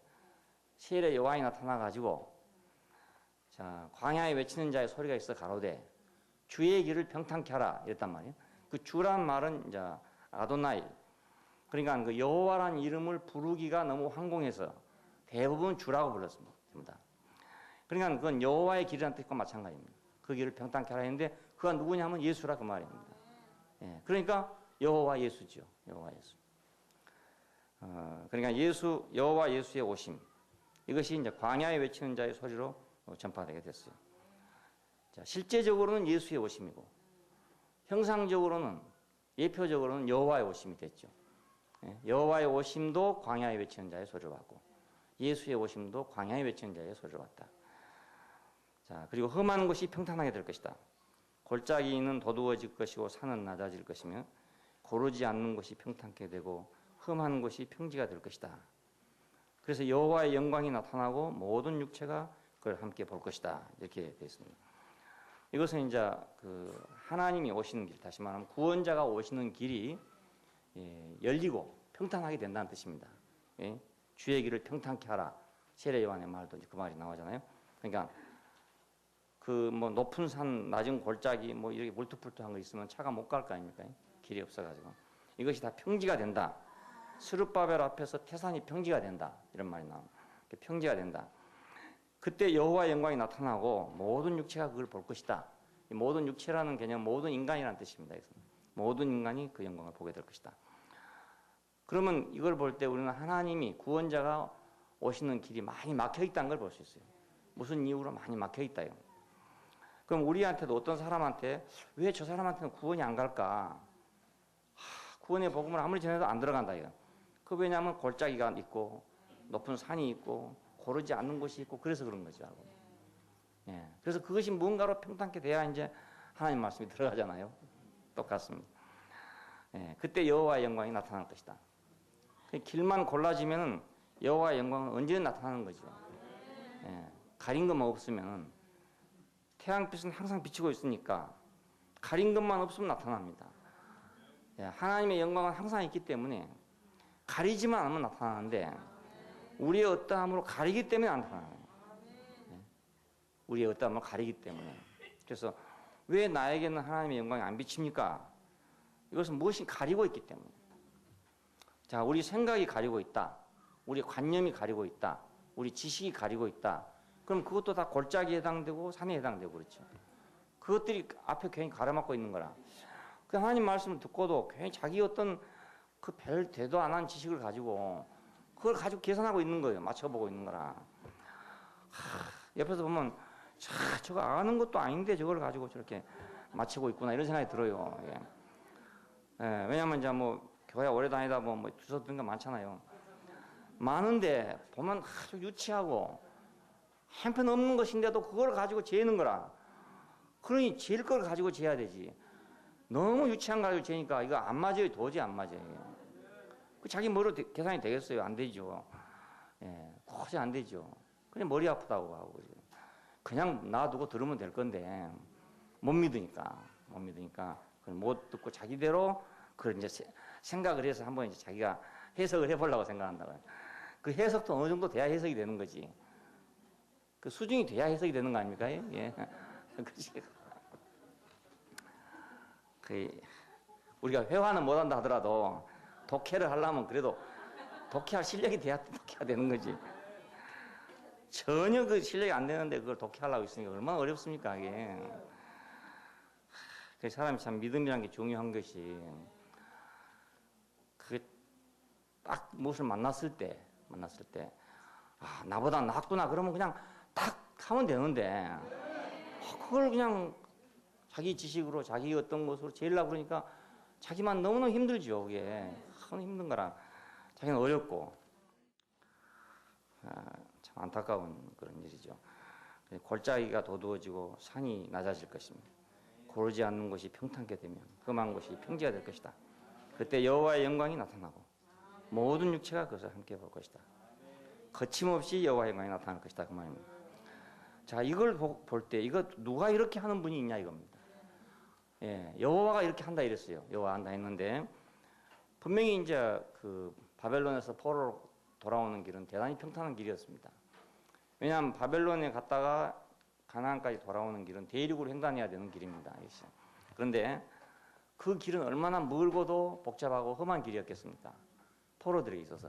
세례 요한이 나타나가지고 자 광야에 외치는 자의 소리가 있어 가로되 주의 길을 평탄케 하라 이랬단 말이에요. 그 주란 말은 이제 아도나이 그러니까 그 여호와라는 이름을 부르기가 너무 황공해서 대부분 주라고 불렀습니다. 그러니까 그건 여호와의 길이라는 뜻과 마찬가지입니다. 그 길을 평탄케 하라 했는데 그가 누구냐면 예수라 그 말입니다. 예, 그러니까 여호와 예수죠. 여호와 예수. 그러니까 여호와 예수의 오심 이것이 이제 광야에 외치는 자의 소리로 전파되게 됐어요. 자, 실제적으로는 예수의 오심이고 형상적으로는 예표적으로는 여호와의 오심이 됐죠. 예, 여호와의 오심도 광야에 외치는 자의 소리로 왔고 예수의 오심도 광야에 외치는 자의 소리로 왔다. 자, 그리고 험한 곳이 평탄하게 될 것이다. 골짜기는 도두어질 것이고 산은 낮아질 것이며 고르지 않는 곳이 평탄케 되고 험한 곳이 평지가 될 것이다. 그래서 여호와의 영광이 나타나고 모든 육체가 그걸 함께 볼 것이다. 이렇게 되어 있습니다. 이것은 이제 그 하나님이 오시는 길, 다시 말하면 구원자가 오시는 길이 열리고 평탄하게 된다는 뜻입니다. 예? 주의 길을 평탄케 하라. 세례 요한의 말도 그 말이 나오잖아요. 그러니까 그 뭐 높은 산, 낮은 골짜기 뭐 이렇게 물투풀투한 거 있으면 차가 못 갈 거 아닙니까? 길이 없어가지고 이것이 다 평지가 된다. 스룹바벨 앞에서 태산이 평지가 된다. 이런 말이 나옵니다. 평지가 된다. 그때 여호와의 영광이 나타나고 모든 육체가 그걸 볼 것이다. 이 모든 육체라는 개념, 모든 인간이라는 뜻입니다. 모든 인간이 그 영광을 보게 될 것이다. 그러면 이걸 볼 때 우리는 하나님이 구원자가 오시는 길이 많이 막혀 있다는 걸 볼 수 있어요. 무슨 이유로 많이 막혀 있다. 그럼 우리한테도 어떤 사람한테 왜 저 사람한테는 구원이 안 갈까? 구원의 복음을 아무리 전해도 안 들어간다. 그 그 왜냐하면 골짜기가 있고 높은 산이 있고 고르지 않는 곳이 있고 그래서 그런 거죠. 예. 그래서 그것이 뭔가로 평탄케 돼야 이제 하나님 말씀이 들어가잖아요. 똑같습니다. 예. 그때 여호와의 영광이 나타날 것이다. 길만 골라지면은 여호와의 영광은 언제나 나타나는 거죠. 예. 가린 것만 없으면 태양빛은 항상 비치고 있으니까 가린 것만 없으면 나타납니다. 예. 하나님의 영광은 항상 있기 때문에 가리지만 않으면 나타나는데 우리의 어떠함으로 가리기 때문에 안 나타나요. 예. 우리의 어떠함으로 가리기 때문에. 그래서 왜 나에게는 하나님의 영광이 안 비칩니까? 이것은 무엇이 가리고 있기 때문에. 자, 우리 생각이 가리고 있다. 우리 관념이 가리고 있다. 우리 지식이 가리고 있다. 그럼 그것도 다 골짜기에 해당되고 산에 해당되고 그렇죠. 그것들이 앞에 괜히 가로막고 있는 거라. 그 하나님 말씀을 듣고도 괜히 자기 어떤 그 별 대도 안 한 지식을 가지고 그걸 가지고 계산하고 있는 거예요. 맞춰보고 있는 거라. 옆에서 보면 저거 아는 것도 아닌데 저걸 가지고 저렇게 맞추고 있구나 이런 생각이 들어요. 예. 예, 왜냐하면 이제 뭐 교회 오래 다니다 뭐 주워 들은 거 많잖아요. 많은데 보면 아주 유치하고 형편없는 것인데도 그걸 가지고 재는 거라. 그러니 잴 걸 가지고 재야 되지. 너무 유치한 거 가지고 재니까 이거 안 맞아요. 도저히 안 맞아요. 자기 머리로 계산이 되겠어요? 안 되죠. 예, 도저히 안 되죠. 그냥 머리 아프다고 하고 그냥 놔두고 들으면 될 건데 못 믿으니까 그걸 못 듣고 자기대로 그걸 이제 생각을 해서 한번 이제 자기가 해석을 해보려고 생각한다고요. 그 해석도 어느 정도 돼야 해석이 되는 거지. 그 수준이 돼야 해석이 되는 거 아닙니까? 예. 우리가 회화는 못한다 하더라도 독해를 하려면 그래도 독해할 실력이 돼야 독해가 되는 거지. 전혀 그 실력이 안 되는데 그걸 독해하려고 있으니까 얼마나 어렵습니까, 이게. 그 사람이 참 믿음이라는 게 중요한 것이 그 딱 무엇을 만났을 때 아, 나보다 낫구나 그러면 그냥 딱 하면 되는데 그걸 그냥 자기 지식으로 자기 어떤 것으로 재려고 그러니까 자기만 너무너무 힘들죠. 그게 너무 힘든 거라 자기는 어렵고 참 안타까운 그런 일이죠. 골짜기가 도두어지고 산이 낮아질 것입니다. 고르지 않는 곳이 평탄케 되면 험한 곳이 평지가 될 것이다. 그때 여호와의 영광이 나타나고 모든 육체가 그것을 함께 볼 것이다. 거침없이 여호와의 영광이 나타날 것이다 그 말입니다. 자, 이걸 볼 때 이거 누가 이렇게 하는 분이 있냐 이겁니다. 예, 여호와가 이렇게 한다 이랬어요. 여호와 한다 했는데 분명히 이제 그 바벨론에서 포로로 돌아오는 길은 대단히 평탄한 길이었습니다. 왜냐하면 바벨론에 갔다가 가나안까지 돌아오는 길은 대륙으로 횡단해야 되는 길입니다. 그런데 그 길은 얼마나 멀고도 복잡하고 험한 길이었겠습니까? 포로들이 있어서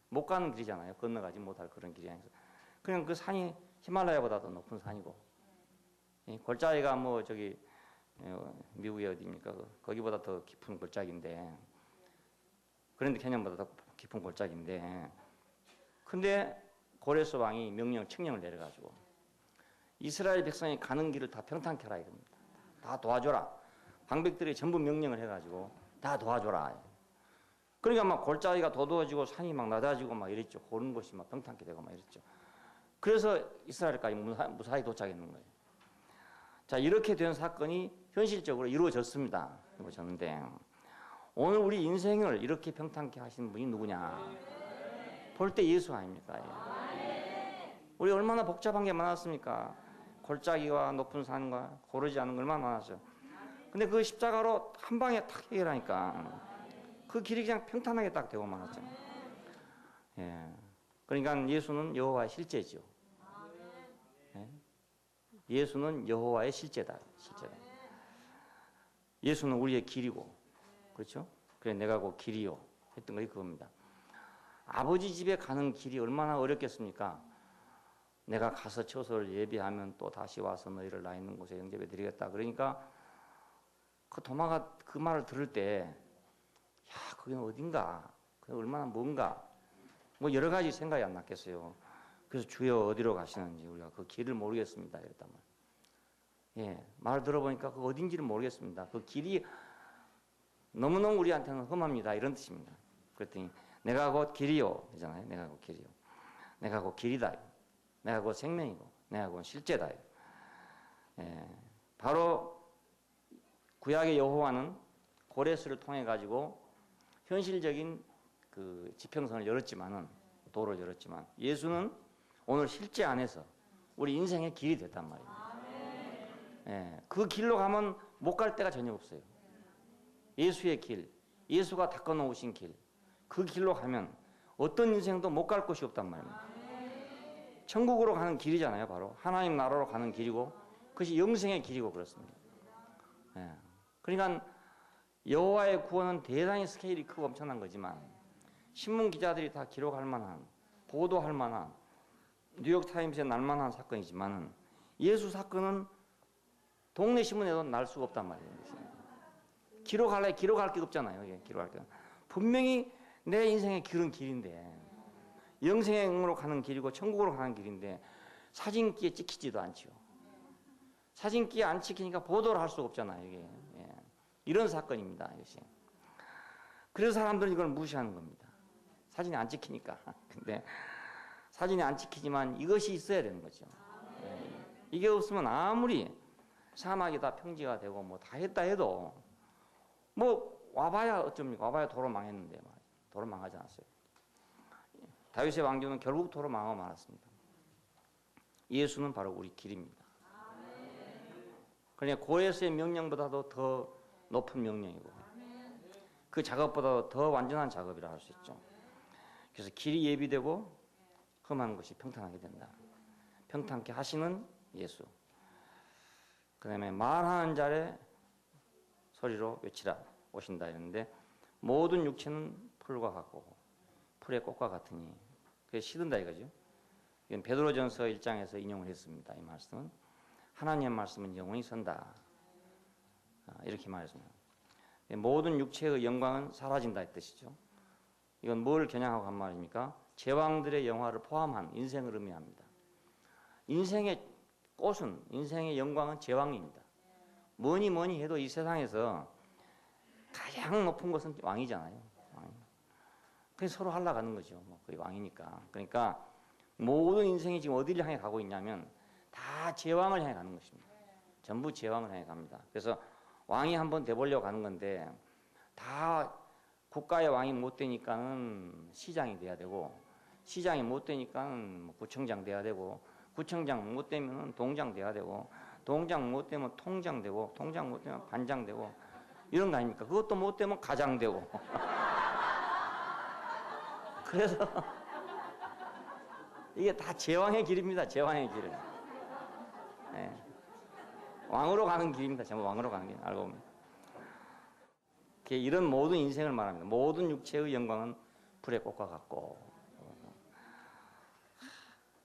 못 가는 길이잖아요. 건너가지 못할 그런 길이 아니어서 그냥 그 산이 히말라야보다 더 높은 산이고 골짜기가 뭐 저기 미국이 어디입니까? 거기보다 더 깊은 골짜기인데 그런데 캐년보다 더 깊은 골짜기인데 근데 고레스 왕이 칙령을 내려가지고 이스라엘 백성이 가는 길을 다 평탄케 하라 이겁니다. 다 도와줘라. 방백들이 전부 명령을 해가지고 다 도와줘라. 그러니까 막 골짜기가 도두어지고 산이 막 낮아지고 막 이랬죠. 고른 곳이 막 평탄케 되고 막 이랬죠. 그래서 이스라엘까지 무사히 도착했는 거예요. 자, 이렇게 된 사건이 현실적으로 이루어졌습니다. 이루어졌는데 오늘 우리 인생을 이렇게 평탄케 하신 분이 누구냐? 볼 때 예수 아닙니까? 우리 얼마나 복잡한 게 많았습니까? 골짜기와 높은 산과 고르지 않은 거 얼마나 많았어요. 근데 그 십자가로 한 방에 탁 해결하니까 그 길이 그냥 평탄하게 딱 되고 말았죠. 예. 그러니까 예수는 여호와의 실제죠. 예. 예수는 여호와의 실제다. 예수는 우리의 길이고, 그렇죠? 그래 내가 곧 길이요 했던 것이 그겁니다. 아버지 집에 가는 길이 얼마나 어렵겠습니까? 내가 가서 처소를 예비하면 또 다시 와서 너희를 나 있는 곳에 영접해 드리겠다. 그러니까 그 도마가 그 말을 들을 때 야, 거기는 어딘가? 그 얼마나 뭔가? 뭐 여러 가지 생각이 안 났겠어요. 그래서 주여 어디로 가시는지 우리가 그 길을 모르겠습니다. 이랬단 말이에요. 예, 말 들어보니까 그 어딘지를 모르겠습니다. 그 길이 너무너무 우리한테는 험합니다. 이런 뜻입니다. 그랬더니 내가 곧 길이요. 그잖아요. 내가 곧 길이요. 내가 곧 길이다. 내가 곧 생명이고, 내가 곧 실제다. 예, 바로 구약의 여호와는 고레스를 통해 가지고 현실적인 그 지평선을 열었지만은, 도를 열었지만, 예수는 오늘 실제 안에서 우리 인생의 길이 됐단 말입니다. 예, 그 길로 가면 못 갈 데가 전혀 없어요. 예수의 길, 예수가 닦아 놓으신 길, 그 길로 가면 어떤 인생도 못 갈 곳이 없단 말입니다. 천국으로 가는 길이잖아요. 바로 하나님 나라로 가는 길이고, 그것이 영생의 길이고 그렇습니다. 예, 그러니까 여호와의 구원은 대단히 스케일이 크고 엄청난 거지만, 신문 기자들이 다 기록할 만한, 보도할 만한, 뉴욕타임스에 날 만한 사건이지만, 예수 사건은 동네 신문에도 날 수가 없단 말이에요. 기록할 게 없잖아요. 이게 기록할 게. 분명히 내 인생의 길은 길인데, 영생으로 가는 길이고 천국으로 가는 길인데 사진기에 찍히지도 않죠. 사진기에 안 찍히니까 보도를 할 수가 없잖아요. 이게. 예. 이런 사건입니다. 이것이. 그래서 사람들은 이걸 무시하는 겁니다. 사진이 안 찍히니까. 근데 사진이 안 찍히지만 이것이 있어야 되는 거죠. 예. 이게 없으면 아무리 사막이 다 평지가 되고 뭐 다 했다 해도 뭐 와봐야 어쩝니까? 와봐야 도로 망했는데 말이죠. 도로 망하지 않았어요. 다윗의 왕조는 결국 도로 망하고 말았습니다. 예수는 바로 우리 길입니다. 그러니까 고레스의 명령보다도 더 높은 명령이고, 그 작업보다도 더 완전한 작업이라 할 수 있죠. 그래서 길이 예비되고 험한 것이 평탄하게 된다. 평탄케 하시는 예수. 그 다음에 말하는 자의 소리로 외치라 오신다 이랬는데, 모든 육체는 풀과 같고 풀의 꽃과 같으니, 그게 시든다 이거죠. 이건 베드로전서 1장에서 인용을 했습니다. 이 말씀은 하나님의 말씀은 영원히 선다, 이렇게 말했습니다. 모든 육체의 영광은 사라진다 이 뜻이죠. 이건 뭘 겨냥하고 한 말입니까? 제왕들의 영화를 포함한 인생을 의미합니다. 인생의 꽃은, 인생의 영광은 제왕입니다. 뭐니 해도 이 세상에서 가장 높은 것은 왕이잖아요. 그래서 서로 하려가는 거죠. 뭐 거의 왕이니까. 그러니까 모든 인생이 지금 어디를 향해 가고 있냐면 다 제왕을 향해 가는 것입니다. 전부 제왕을 향해 갑니다. 그래서 왕이 한번 돼보려고 하는 건데, 다 국가의 왕이 못 되니까는 시장이 돼야 되고, 시장이 못 되니까는 구청장 돼야 되고, 구청장 못 되면 동장 돼야 되고, 동장 못 되면 통장 되고, 통장 못 되면 반장 되고, 이런 거 아닙니까? 그것도 못 되면 가장 되고. 그래서 이게 다 제왕의 길입니다. 제왕의 길은. 네. 왕으로 가는 길입니다. 전부 왕으로 가는 길. 알고 보면. 이런 모든 인생을 말합니다. 모든 육체의 영광은 불의 꽃과 같고.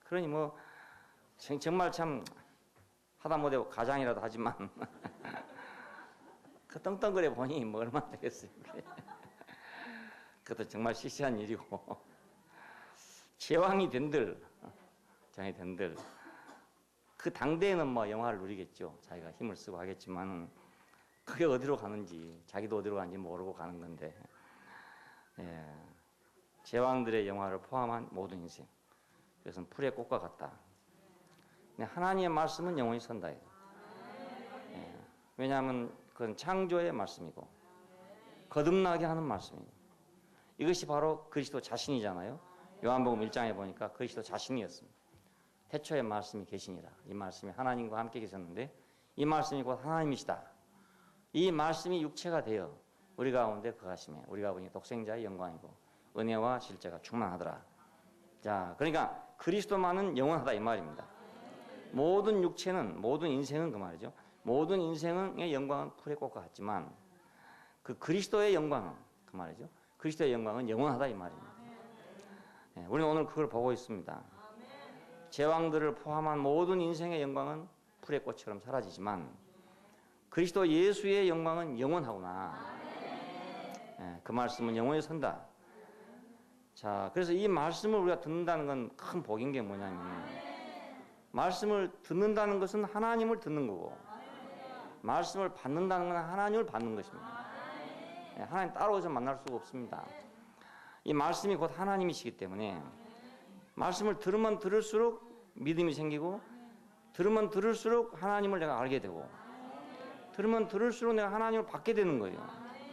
그러니 뭐 정말 참 하다 못해 가장이라도 하지만 그 떵떵거려 보니 뭐 얼마나 되겠어요. 그것도 정말 시시한 일이고, 제왕이 된들, 장이 된들, 그 당대에는 뭐 영화를 누리겠죠. 자기가 힘을 쓰고 하겠지만 그게 어디로 가는지, 자기도 어디로 가는지 모르고 가는 건데, 예, 제왕들의 영화를 포함한 모든 인생, 그것은 풀의 꽃과 같다. 하나님의 말씀은 영원히 선다. 예, 왜냐하면 그건 창조의 말씀이고 거듭나게 하는 말씀이고, 이것이 바로 그리스도 자신이잖아요. 요한복음 1장에 보니까 그리스도 자신이었습니다. 태초에 말씀이 계시니라. 이 말씀이 하나님과 함께 계셨는데 이 말씀이 곧 하나님이시다. 이 말씀이 육체가 되어 우리 가운데 거하시며 우리가 보니 독생자의 영광이고 은혜와 실제가 충만하더라. 자, 그러니까 그리스도만은 영원하다 이 말입니다. 모든 육체는, 모든 인생은 그 말이죠. 모든 인생의 영광은 풀의 꽃과 같지만 그 그리스도의 영광은 그 말이죠. 그리스도의 영광은 영원하다 이 말입니다. 네, 우리는 오늘 그걸 보고 있습니다. 제왕들을 포함한 모든 인생의 영광은 풀의 꽃처럼 사라지지만 그리스도 예수의 영광은 영원하구나. 네, 그 말씀은 영원히 선다. 자, 그래서 이 말씀을 우리가 듣는다는 건 큰 복인 게 뭐냐면, 말씀을 듣는다는 것은 하나님을 듣는 거고, 말씀을 받는다는 건 하나님을 받는 것입니다. 네, 하나님 따로 오셔서 만날 수가 없습니다. 이 말씀이 곧 하나님이시기 때문에 말씀을 들으면 들을수록 믿음이 생기고 들으면 들을수록 하나님을 내가 알게 되고 들으면 들을수록 내가 하나님을 받게 되는 거예요.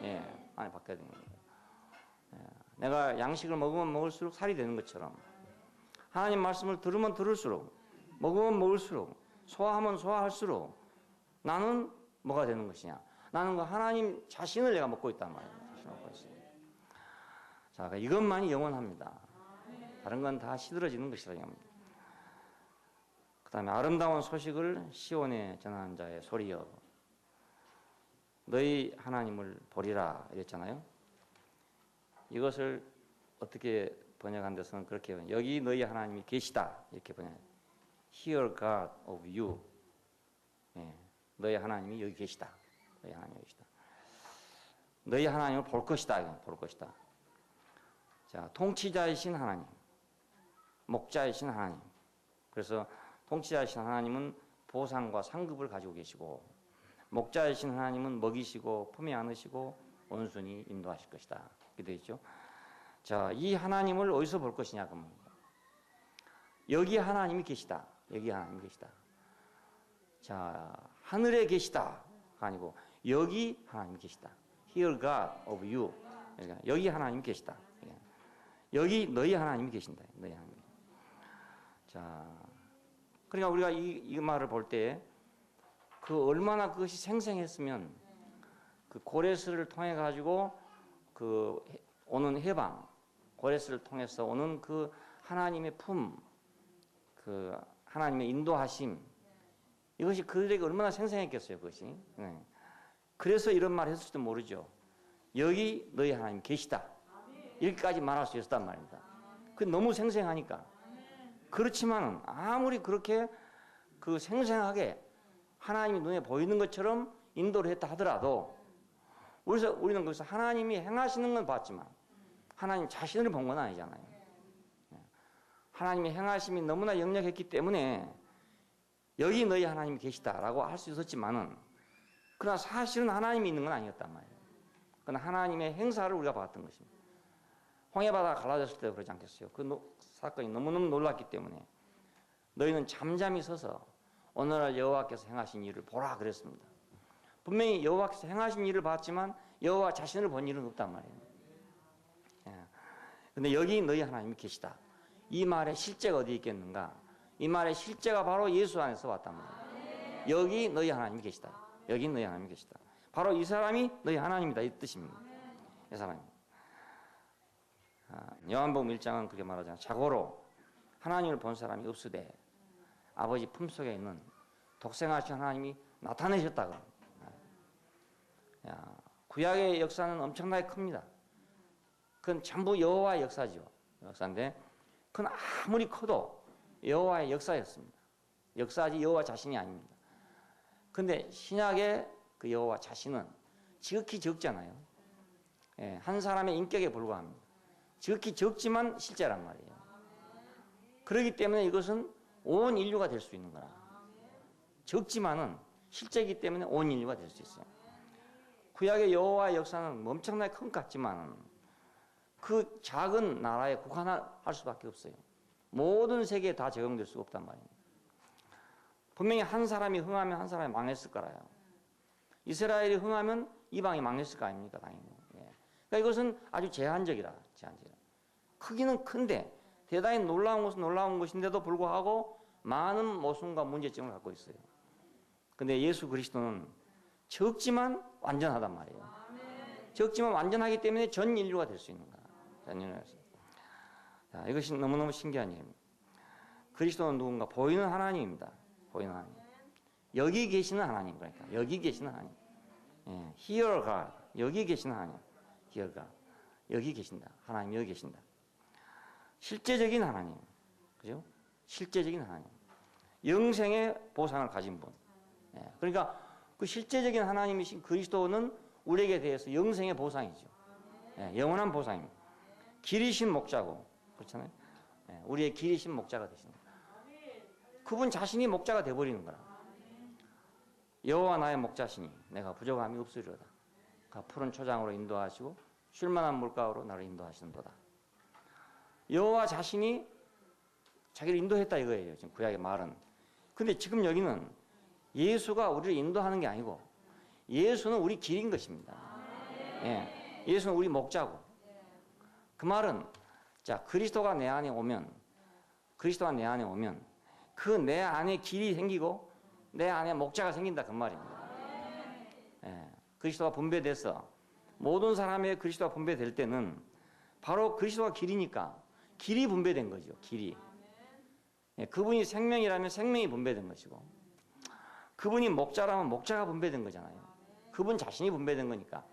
예, 아니 받게 되는 거예요. 예, 내가 양식을 먹으면 먹을수록 살이 되는 것처럼 하나님 말씀을 들으면 들을수록 먹으면 먹을수록 소화하면 소화할수록 나는 뭐가 되는 것이냐? 나는 그 하나님 자신을 내가 먹고 있단 말이에요. 자신을 먹고 있어요. 자, 이것만이 영원합니다. 다른 건 다 시들어지는 것이라 합니다. 그 다음에 아름다운 소식을 시온에 전하는 자의 소리여 너희 하나님을 보리라 이랬잖아요. 이것을 어떻게 번역한 데서는 그렇게 번역해요. 여기 너희 하나님이 계시다 이렇게 번역해요. Here God of you. 예, 너희 하나님이 여기 계시다. 너희 하나님이 계시다. 너희 하나님을 볼 것이다. 볼 것이다. 자, 통치자이신 하나님, 목자이신 하나님. 그래서 통치자이신 하나님은 보상과 상급을 가지고 계시고 목자이신 하나님은 먹이시고 품에 안으시고 온순히 인도하실 것이다. 이렇게 되어 있죠. 자, 이 하나님을 어디서 볼 것이냐 그러면 여기 하나님이 계시다. 여기 하나님이 계시다. 자, 하늘에 계시다가 아니고 여기 하나님이 계시다. Here God of you. 그러니까 여기 하나님이 계시다. 여기 너희 하나님이 계신다. 너희 하나님. 자, 그러니까 우리가 이 말을 볼 때 그 얼마나 그것이 생생했으면 그 고레스를 통해 가지고 그 오는 해방, 고레스를 통해서 오는 그 하나님의 품, 그 하나님의 인도하심, 이것이 그들에게 얼마나 생생했겠어요, 그것이. 네. 그래서 이런 말을 했을지도 모르죠. 여기 너희 하나님 계시다. 여기까지 말할 수 있었단 말입니다. 그게 너무 생생하니까. 그렇지만 아무리 그렇게 그 생생하게 하나님이 눈에 보이는 것처럼 인도를 했다 하더라도 우리는 거기서 하나님이 행하시는 건 봤지만 하나님 자신을 본 건 아니잖아요. 하나님의 행하심이 너무나 역력했기 때문에 여기 너희 하나님이 계시다라고 할 수 있었지만은 그러나 사실은 하나님이 있는 건 아니었단 말이에요. 그러나 하나님의 행사를 우리가 봤던 것입니다. 홍해바다가 갈라졌을 때 그러지 않겠어요? 그 사건이 너무너무 놀랐기 때문에 너희는 잠잠히 서서 오늘날 여호와께서 행하신 일을 보라 그랬습니다. 분명히 여호와께서 행하신 일을 봤지만 여호와 자신을 본 일은 없단 말이에요. 그런데 여기 너희 하나님이 계시다. 이 말의 실제가 어디 있겠는가? 이 말의 실제가 바로 예수 안에서 왔단 말이에요. 여기 너희 하나님이 계시다. 여기 너희 하나님이 계시다. 바로 이 사람이 너희 하나님이다 이 뜻입니다. 이 사람이. 요한복음 1장은 그렇게 말하잖아요. 자고로 하나님을 본 사람이 없으되 아버지 품속에 있는 독생하신 하나님이 나타내셨다고. 구약의 역사는 엄청나게 큽니다. 그건 전부 여호와의 역사죠. 역사인데 그건 아무리 커도 여호와의 역사였습니다. 역사지 여호와 자신이 아닙니다. 그런데 신약의 그 여호와 자신은 지극히 적잖아요. 한 사람의 인격에 불과합니다. 지극히 적지만 실제란 말이에요. 그렇기 때문에 이것은 온 인류가 될 수 있는 거라. 적지만은 실제이기 때문에 온 인류가 될 수 있어요. 구약의 여호와의 역사는 엄청나게 큰 것 같지만 그 작은 나라에 국한할 수밖에 없어요. 모든 세계에 다 적용될 수가 없단 말입니다. 분명히 한 사람이 흥하면 한 사람이 망했을 거라요. 이스라엘이 흥하면 이방이 망했을 거 아닙니까? 당연히. 그러니까 이것은 아주 제한적이라. 크기는 큰데 대단히 놀라운 것은 놀라운 것인데도 불구하고 많은 모순과 문제점을 갖고 있어요. 근데 예수 그리스도는 적지만 완전하단 말이에요. 적지만 완전하기 때문에 전 인류가 될 수 있는 거야. 전 인류가. 자, 이것이 너무너무 신기한 일입니다. 그리스도는 누군가? 보이는 하나님입니다. 보이는 하나님. 여기 계시는 하나님. 그러니까 여기 계시는 하나님. Here God. 여기 계시는 하나님. Here God. 여기 계신다. 하나님 여기 계신다. 실제적인 하나님. 그죠? 실제적인 하나님. 영생의 보상을 가진 분. 그러니까 그 실제적인 하나님이신 그리스도는 우리에게 대해서 영생의 보상이죠. 영원한 보상입니다. 길이신 목자고. 그렇잖아요. 우리의 길이신 목자가 되시는 거예요. 그분 자신이 목자가 되어버리는 거라. 여호와 나의 목자시니 내가 부족함이 없으리로다. 푸른 초장으로 인도하시고 쉴만한 물가로 나를 인도하시는 도다. 여호와 자신이 자기를 인도했다 이거예요. 지금 구약의 말은. 근데 지금 여기는 예수가 우리를 인도하는 게 아니고 예수는 우리 길인 것입니다. 예. 예수는 우리 목자고. 그 말은 자, 그리스도가 내 안에 오면 그 내 안에 길이 생기고 내 안에 목자가 생긴다 그 말입니다. 예. 그리스도가 분배돼서 모든 사람의 그리스도가 분배될 때는 바로 그리스도가 길이니까 길이 분배된 거죠. 길이. 예. 그분이 생명이라면 생명이 분배된 것이고 그분이 목자라면 목자가 분배된 거잖아요. 그분 자신이 분배된 거니까.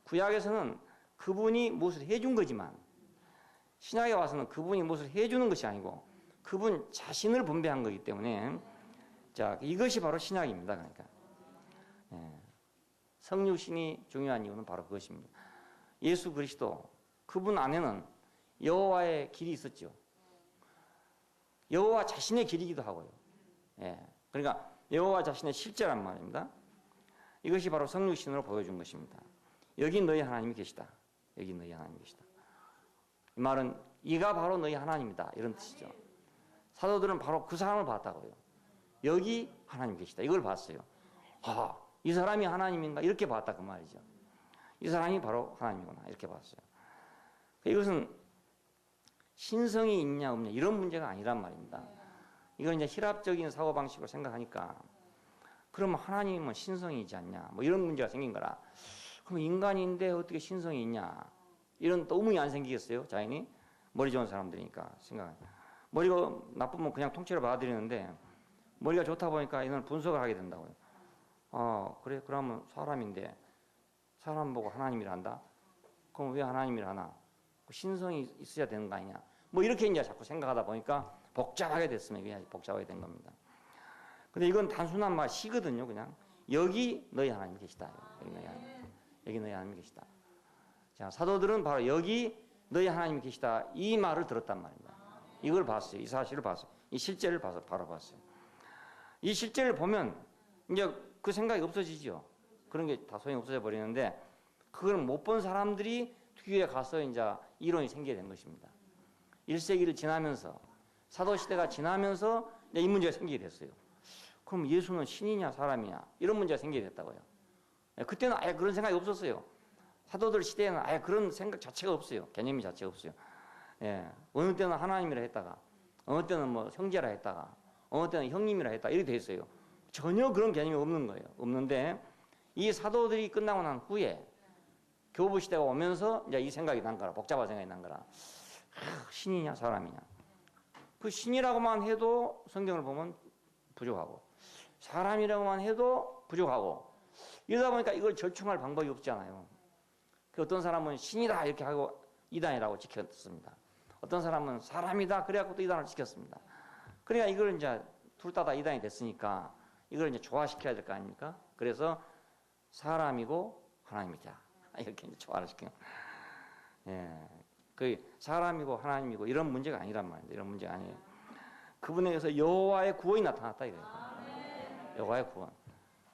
구약에서는 그분이 무엇을 해준 거지만 신약에 와서는 그분이 무엇을 해주는 것이 아니고 그분 자신을 분배한 거기 때문에 자, 이것이 바로 신약입니다. 그러니까 예. 성육신이 중요한 이유는 바로 그것입니다. 예수 그리스도 그분 안에는 여호와의 길이 있었죠. 여호와 자신의 길이기도 하고요. 예. 그러니까 여호와 자신의 실제란 말입니다. 이것이 바로 성육신으로 보여준 것입니다. 여기 너희 하나님이 계시다. 여기 너희 하나님이 계시다. 이 말은 이가 바로 너희 하나님이다 이런 뜻이죠. 사도들은 바로 그 사람을 봤다고요. 여기 하나님 계시다. 이걸 봤어요. 아, 이 사람이 하나님인가 이렇게 봤다 그 말이죠. 이 사람이 바로 하나님이구나 이렇게 봤어요. 이것은 신성이 있냐 없냐 이런 문제가 아니란 말입니다. 이건 이제 희랍적인 사고방식으로 생각하니까 그러면 하나님은 신성이 있지 않냐 뭐 이런 문제가 생긴 거라. 그럼 인간인데 어떻게 신성이 있냐 이런 또 의문이 안 생기겠어요? 자연히 머리 좋은 사람들이니까 생각합니다. 머리가 나쁘면 그냥 통째로 받아들이는데 머리가 좋다 보니까 이건 분석을 하게 된다고요. 그래 그러면 사람인데 사람 보고 하나님이라 한다? 그럼 왜 하나님이라 하나? 신성이 있어야 되는 거 아니냐? 뭐 이렇게 이제 자꾸 생각하다 보니까 복잡하게 됐으면 그냥 복잡하게 된 겁니다. 근데 이건 단순한 말이거든요. 그냥 여기 너희 하나님 계시다. 여기 너희 하나님 계시다. 자, 사도들은 바로 여기 너희 하나님이 계시다 이 말을 들었단 말입니다. 이걸 봤어요. 이 사실을 봤어요. 이 실제를 봐서 바로 봤어요. 이 실제를 보면 이제 그 생각이 없어지죠. 그런 게 다 소용이 없어져 버리는데 그걸 못 본 사람들이 뒤에 가서 이제 이론이 생기게 된 것입니다. 1세기를 지나면서 사도시대가 지나면서 이제 이 문제가 생기게 됐어요. 그럼 예수는 신이냐 사람이냐 이런 문제가 생기게 됐다고요. 그때는 아예 그런 생각이 없었어요. 사도들 시대에는 아예 그런 생각 자체가 없어요. 개념이 자체가 없어요. 예. 어느 때는 하나님이라 했다가 어느 때는 뭐 형제라 했다가 어느 때는 형님이라 했다가 이렇게 돼 있어요. 전혀 그런 개념이 없는 거예요. 없는데 이 사도들이 끝나고 난 후에 교부 시대가 오면서 이제 이 생각이 난 거라. 복잡한 생각이 난 거라. 신이냐 사람이냐. 그 신이라고만 해도 성경을 보면 부족하고 사람이라고만 해도 부족하고 이러다 보니까 이걸 절충할 방법이 없잖아요. 그 어떤 사람은 신이다 이렇게 하고 이단이라고 지켰습니다. 어떤 사람은 사람이다 그래갖고 또 이단을 지켰습니다. 그러니까 이걸 이제 둘 다 이단이 됐으니까 이걸 이제 조화시켜야 될 거 아닙니까? 그래서 사람이고 하나님이다 이렇게 이제 조화를 시켜요. 예, 그 사람이고 하나님이고 이런 문제가 아니란 말입니다. 이런 문제가 아니에요. 그분에게서 여호와의 구원이 나타났다 이거예요. 여호와의 구원.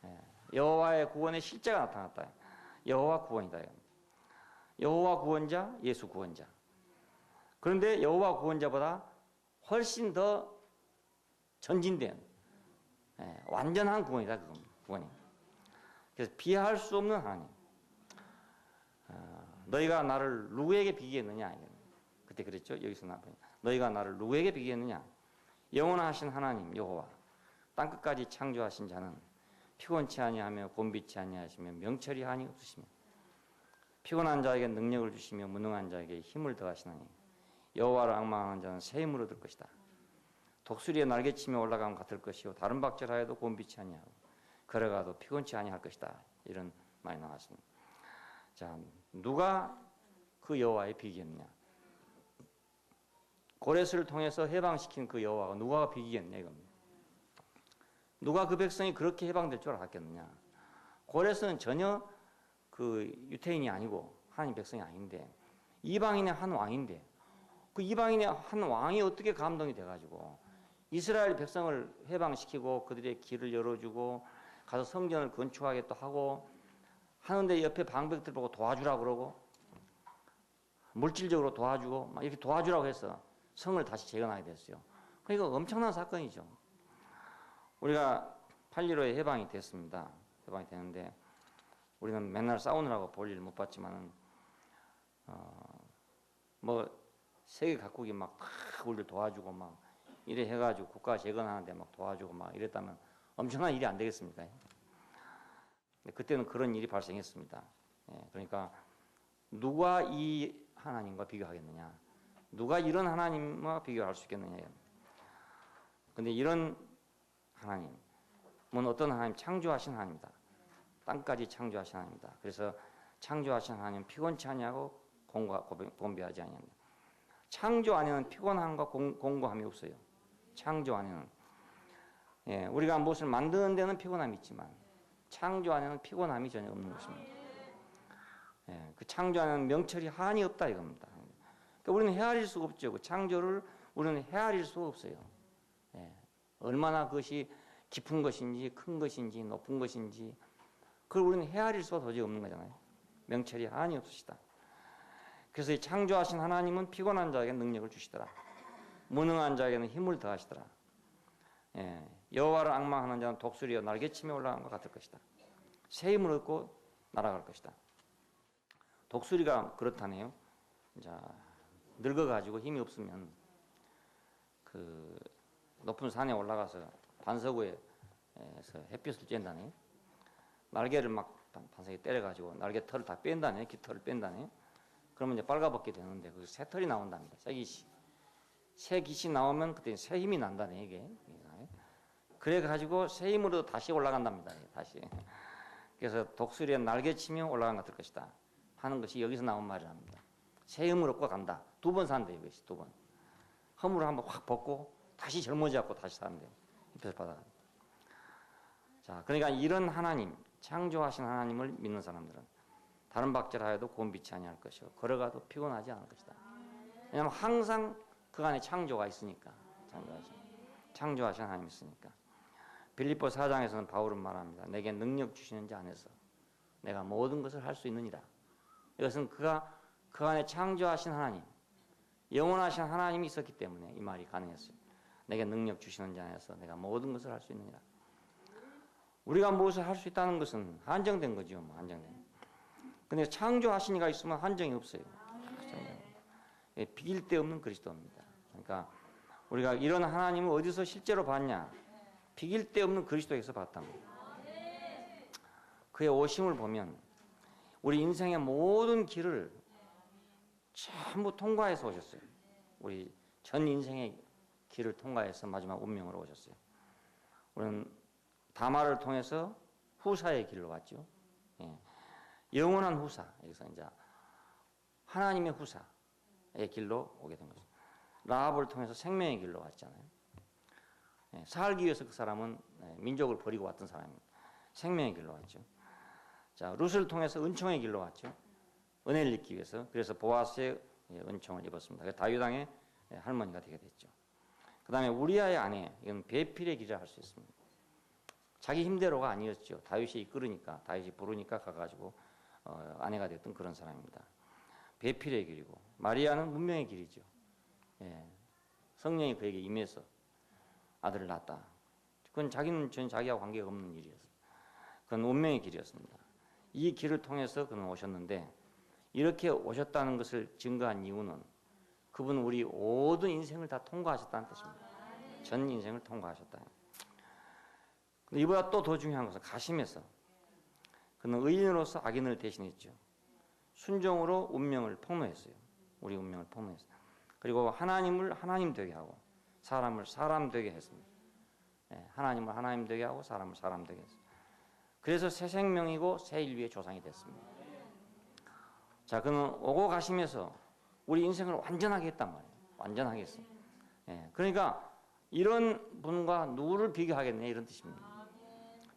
예, 여호와의 구원의 실제가 나타났다. 여호와 구원이다. 여호와 구원자, 예수 구원자. 그런데 여호와 구원자보다 훨씬 더 전진된 완전한 구원이다. 그건 구원이. 그래서 비할 수 없는 하나님. 너희가 나를 누구에게 비교했느냐? 그때 그랬죠. 여기서 나와요. 너희가 나를 누구에게 비교했느냐? 영원하신 하나님 여호와 땅끝까지 창조하신 자는 피곤치 아니하며 곤비치 아니하시며 명철이 한이 없으시며 피곤한 자에게 능력을 주시며 무능한 자에게 힘을 더하시나니 여호와를 앙망하는 자는 새 힘을 얻을 것이다. 독수리에 날개치며 올라가면 같을 것이요 다른 박질하여도 곤비치 아니하고 걸어가도 피곤치 아니할 것이다. 이런 말이 나왔습니다. 자, 누가 그 여호와에 비기겠느냐? 고레스를 통해서 해방시킨 그 여호와가 누가 비기겠느냐 이겁니다. 누가 그 백성이 그렇게 해방될 줄 알았겠느냐? 고레스는 전혀 그 유태인이 아니고 하나님 백성이 아닌데 이방인의 한 왕인데 그 이방인의 한 왕이 어떻게 감동이 돼가지고 이스라엘 백성을 해방시키고 그들의 길을 열어주고 가서 성전을 건축하게 또 하고 하는데 옆에 방백들 보고 도와주라 그러고 물질적으로 도와주고 막 이렇게 도와주라고 해서 성을 다시 재건하게 됐어요. 그러니까 엄청난 사건이죠. 우리가 8.15에 해방이 됐습니다. 해방이 되는데 우리는 맨날 싸우느라고 볼 일 못 봤지만은 뭐 세계 각국이 막 우리를 도와주고 막 이래 해가지고 국가 재건하는데 막 도와주고 막 이랬다면 엄청난 일이 안 되겠습니까? 그때는 그런 일이 발생했습니다. 그러니까 누가 이 하나님과 비교하겠느냐? 누가 이런 하나님과 비교할 수 있겠느냐? 근데 이런 하나님은 어떤 하나님? 창조하신 하나님이다. 땅까지 창조하신 하나님이다. 그래서 창조하신 하나님 피곤치 아니하고 곤비하지 아니한다. 창조 안에는 피곤함과 공고함이 없어요. 창조 안에는 우리가 무엇을 만드는 데는 피곤함이 있지만 창조 안에는 피곤함이 전혀 없는 것입니다. 그 창조 안에는 명철이 한이 없다 이겁니다. 그러니까 우리는 헤아릴 수가 없죠. 그 창조를 우리는 헤아릴 수가 없어요. 얼마나 그것이 깊은 것인지 큰 것인지 높은 것인지 그걸 우리는 헤아릴 수가 도저히 없는 거잖아요. 명철이 한이 없으시다. 그래서 이 창조하신 하나님은 피곤한 자에게는 능력을 주시더라. 무능한 자에게는 힘을 더하시더라. 여호와를 앙망하는 자는 독수리여 날개치며 올라간 것 같을 것이다. 새 힘을 얻고 날아갈 것이다. 독수리가 그렇다네요. 자, 늙어가지고 힘이 없으면 그 높은 산에 올라가서 반석에서 햇빛을 쬐다네. 날개를 막 반석에 때려가지고 날개 털을 다 뺀다네. 깃털을 뺀다네. 그러면 이제 빨가벗게 되는데 그 새 털이 나온답니다. 새 깃이 나오면 그때 새 힘이 난다네 이게. 그래가지고 새 힘으로 다시 올라간답니다. 다시. 그래서 독수리의 날개치며 올라간 것 같을 것이다 하는 것이 여기서 나온 말이랍니다. 새 힘을 얻고 간다. 2번 산대요. 이것이 2번. 허물을 한번 확 벗고 다시 젊어져갖고 다시 사는데요. 햇빛을 받아. 자, 그러니까 이런 하나님, 창조하신 하나님을 믿는 사람들은 다른 박질하여도 곤비치 아니할 것이요 걸어가도 피곤하지 않을 것이다. 왜냐하면 항상 그 안에 창조가 있으니까. 창조하신 하나님이 있으니까. 빌립보 4장에서는 바울은 말합니다. 내게 능력 주시는 자 안에서 내가 모든 것을 할 수 있느니라. 이것은 그가 그 안에 창조하신 하나님, 영원하신 하나님이 있었기 때문에 이 말이 가능했어요. 내게 능력 주시는 자 안에서 내가 모든 것을 할 수 있느니라. 우리가 무엇을 할 수 있다는 것은 한정된 거죠. 한정된. 근데 창조하신 이가 있으면 한정이 없어요. 비길 데 없는 그리스도입니다. 그러니까 우리가 이런 하나님을 어디서 실제로 봤냐? 비길 데 없는 그리스도에서 봤답니다. 그의 오심을 보면 우리 인생의 모든 길을 전부 통과해서 오셨어요. 우리 전 인생의 길을 통과해서 마지막 운명으로 오셨어요. 우리는 다말을 통해서 후사의 길로 왔죠. 영원한 후사, 여기서 이제 하나님의 후사의 길로 오게 된 거죠. 라합을 통해서 생명의 길로 왔잖아요. 살기 위해서 그 사람은 민족을 버리고 왔던 사람입니다. 생명의 길로 왔죠. 자, 룻을 통해서 은총의 길로 왔죠. 은혜를 입기 위해서. 그래서 보아스의 은총을 입었습니다. 다윗 왕의 할머니가 되게 됐죠. 그 다음에 우리아의 아내, 이건 배필의 길을 할 수 있습니다. 자기 힘대로가 아니었죠. 다윗이 이끌으니까, 다윗이 부르니까 가가지고 아내가 됐던 그런 사람입니다. 배필의 길이고, 마리아는 문명의 길이죠. 성령이 그에게 임해서 아들을 낳았다. 그건 자기는 전 자기와 관계가 없는 일이었어요. 그건 운명의 길이었습니다. 이 길을 통해서 그는 오셨는데 이렇게 오셨다는 것을 증거한 이유는 그분은 우리 모든 인생을 다 통과하셨다는 뜻입니다. 전 인생을 통과하셨다. 이보다 또 더 중요한 것은 가심에서 그는 의인으로서 악인을 대신했죠. 순종으로 운명을 폭로했어요. 우리 운명을 폭로했어요. 그리고 하나님을 하나님 되게 하고 사람을 사람 되게 했습니다. 하나님을 하나님 되게 하고 사람을 사람 되게 했습니다. 그래서 새 생명이고 새 인류의 조상이 됐습니다. 자, 그는 오고 가심에서 우리 인생을 완전하게 했단 말이에요. 완전하게 했어요. 그러니까 이런 분과 누구를 비교하겠냐 이런 뜻입니다.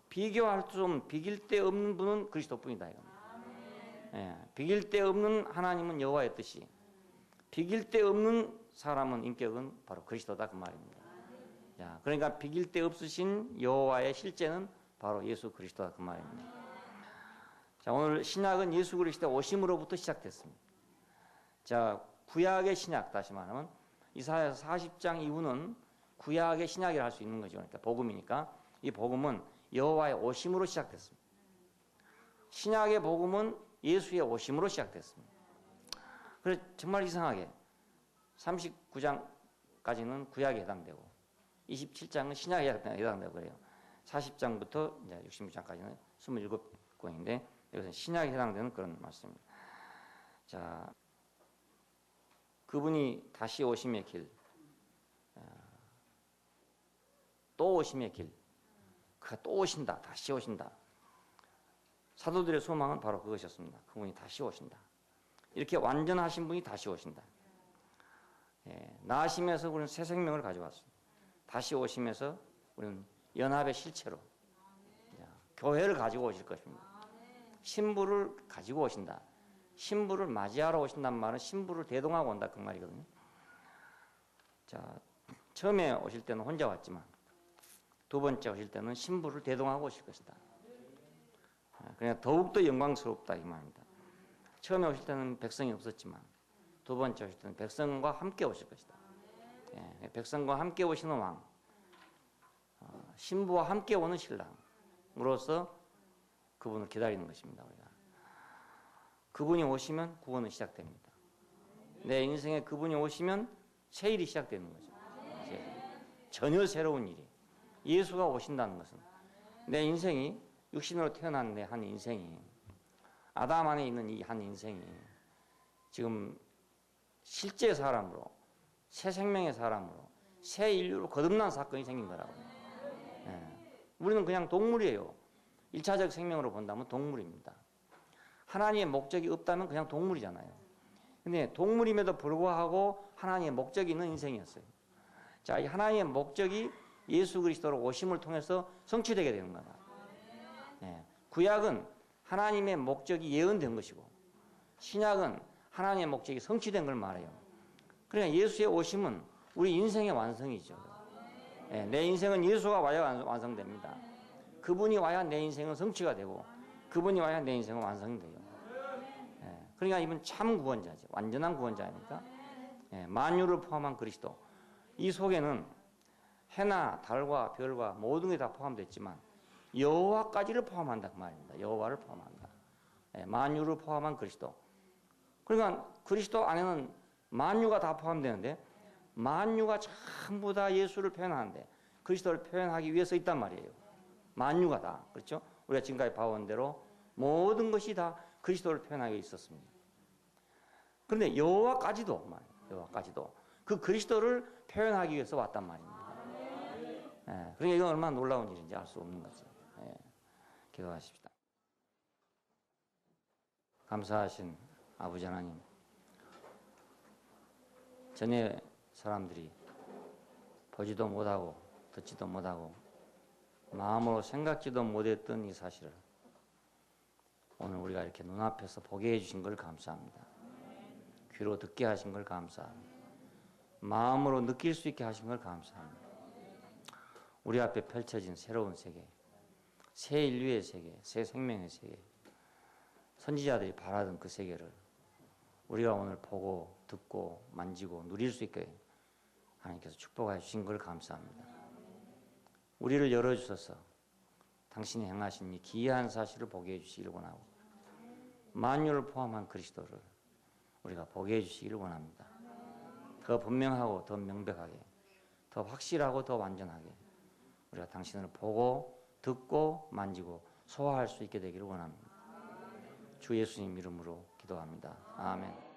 비교할 수 없는, 비길 데 없는 분은 그리스도뿐이다 이겁니다. 비길 데 없는 하나님은 여호와의 뜻이, 비길 데 없는 사람은 인격은 바로 그리스도다 그 말입니다. 자, 그러니까 비길 데 없으신 여호와의 실제는 바로 예수 그리스도다 그 말입니다. 자, 오늘 신약은 예수 그리스도의 오심으로부터 시작됐습니다. 자, 구약의 신약, 다시 말하면 이사야서 40장 이후는 구약의 신약이라 할 수 있는 거죠. 그러니까 복음이니까 이 복음은 여호와의 오심으로 시작됐습니다. 신약의 복음은 예수의 오심으로 시작됐습니다. 그래서 정말 이상하게 39장까지는 구약에 해당되고 27장은 신약에 해당되고 그래요. 40장부터 이제 66장까지는 27권인데 여기서 신약에 해당되는 그런 말씀입니다. 자, 그분이 다시 오심의 길, 또 오심의 길, 그가 또 오신다, 다시 오신다. 사도들의 소망은 바로 그것이었습니다. 그분이 다시 오신다. 이렇게 완전하신 분이 다시 오신다. 나심에서 우리는 새 생명을 가져왔습니다. 다시 오심에서 우리는 연합의 실체로 교회를 가지고 오실 것입니다. 신부를 가지고 오신다. 신부를 맞이하러 오신단 말은 신부를 대동하고 온다 그 말이거든요. 자, 처음에 오실 때는 혼자 왔지만 두 번째 오실 때는 신부를 대동하고 오실 것이다. 그냥 더욱더 영광스럽다 이 말입니다. 처음에 오실 때는 백성이 없었지만 두 번째 오실 때는 백성과 함께 오실 것이다. 백성과 함께 오시는 왕, 신부와 함께 오는 신랑으로서 그분을 기다리는 것입니다. 우리가. 그분이 오시면 구원은 시작됩니다. 내 인생에 그분이 오시면 새 일이 시작되는 거죠. 전혀 새로운 일이. 예수가 오신다는 것은 내 인생이 육신으로 태어난 내 한 인생이 아담 안에 있는 이 한 인생이 지금 실제 사람으로 새 생명의 사람으로 새 인류로 거듭난 사건이 생긴 거라고요. 우리는 그냥 동물이에요. 1차적 생명으로 본다면 동물입니다. 하나님의 목적이 없다면 그냥 동물이잖아요. 근데 동물임에도 불구하고 하나님의 목적이 있는 인생이었어요. 자, 이 하나님의 목적이 예수 그리스도로 오심을 통해서 성취되게 되는 거다. 구약은 하나님의 목적이 예언된 것이고 신약은 하나님의 목적이 성취된 걸 말해요. 그러니까 예수의 오심은 우리 인생의 완성이죠. 내 인생은 예수가 와야 완성됩니다. 그분이 와야 내 인생은 성취가 되고 그분이 와야 내 인생은 완성이 돼요. 그러니까 이분 참 구원자죠. 완전한 구원자입니까? 만유를 포함한 그리스도. 이 속에는 해나 달과 별과 모든 게 다 포함됐지만 여호와까지를 포함한다 그 말입니다. 여호와를 포함한다. 만유를 포함한 그리스도. 그러니까 그리스도 안에는 만유가 다 포함되는데 만유가 전부 다 예수를 표현하는데 그리스도를 표현하기 위해서 있단 말이에요. 만유가 다. 그렇죠? 우리가 지금까지 봐온 대로 모든 것이 다 그리스도를 표현하기 위해 있었습니다. 그런데 여호와까지도 여호와까지도 그 그리스도를 표현하기 위해서 왔단 말입니다. 그러니까 이건 얼마나 놀라운 일인지 알 수 없는 거죠. 기도하십시다. 감사하신 아버지 하나님, 전에 사람들이 보지도 못하고 듣지도 못하고 마음으로 생각지도 못했던 이 사실을 오늘 우리가 이렇게 눈앞에서 보게 해주신 걸 감사합니다. 귀로 듣게 하신 걸 감사합니다. 마음으로 느낄 수 있게 하신 걸 감사합니다. 우리 앞에 펼쳐진 새로운 세계, 새 인류의 세계, 새 생명의 세계, 선지자들이 바라던 그 세계를 우리가 오늘 보고 듣고 만지고 누릴 수 있게 하나님께서 축복해 주신 걸 감사합니다. 우리를 열어주셔서 당신이 행하신 이 기이한 사실을 보게 해주시기를 원하고 만유를 포함한 그리스도를 우리가 보게 해주시기를 원합니다. 더 분명하고 더 명백하게 더 확실하고 더 완전하게 우리가 당신을 보고 듣고 만지고 소화할 수 있게 되기를 원합니다. 주 예수님 이름으로 기도합니다. 아멘.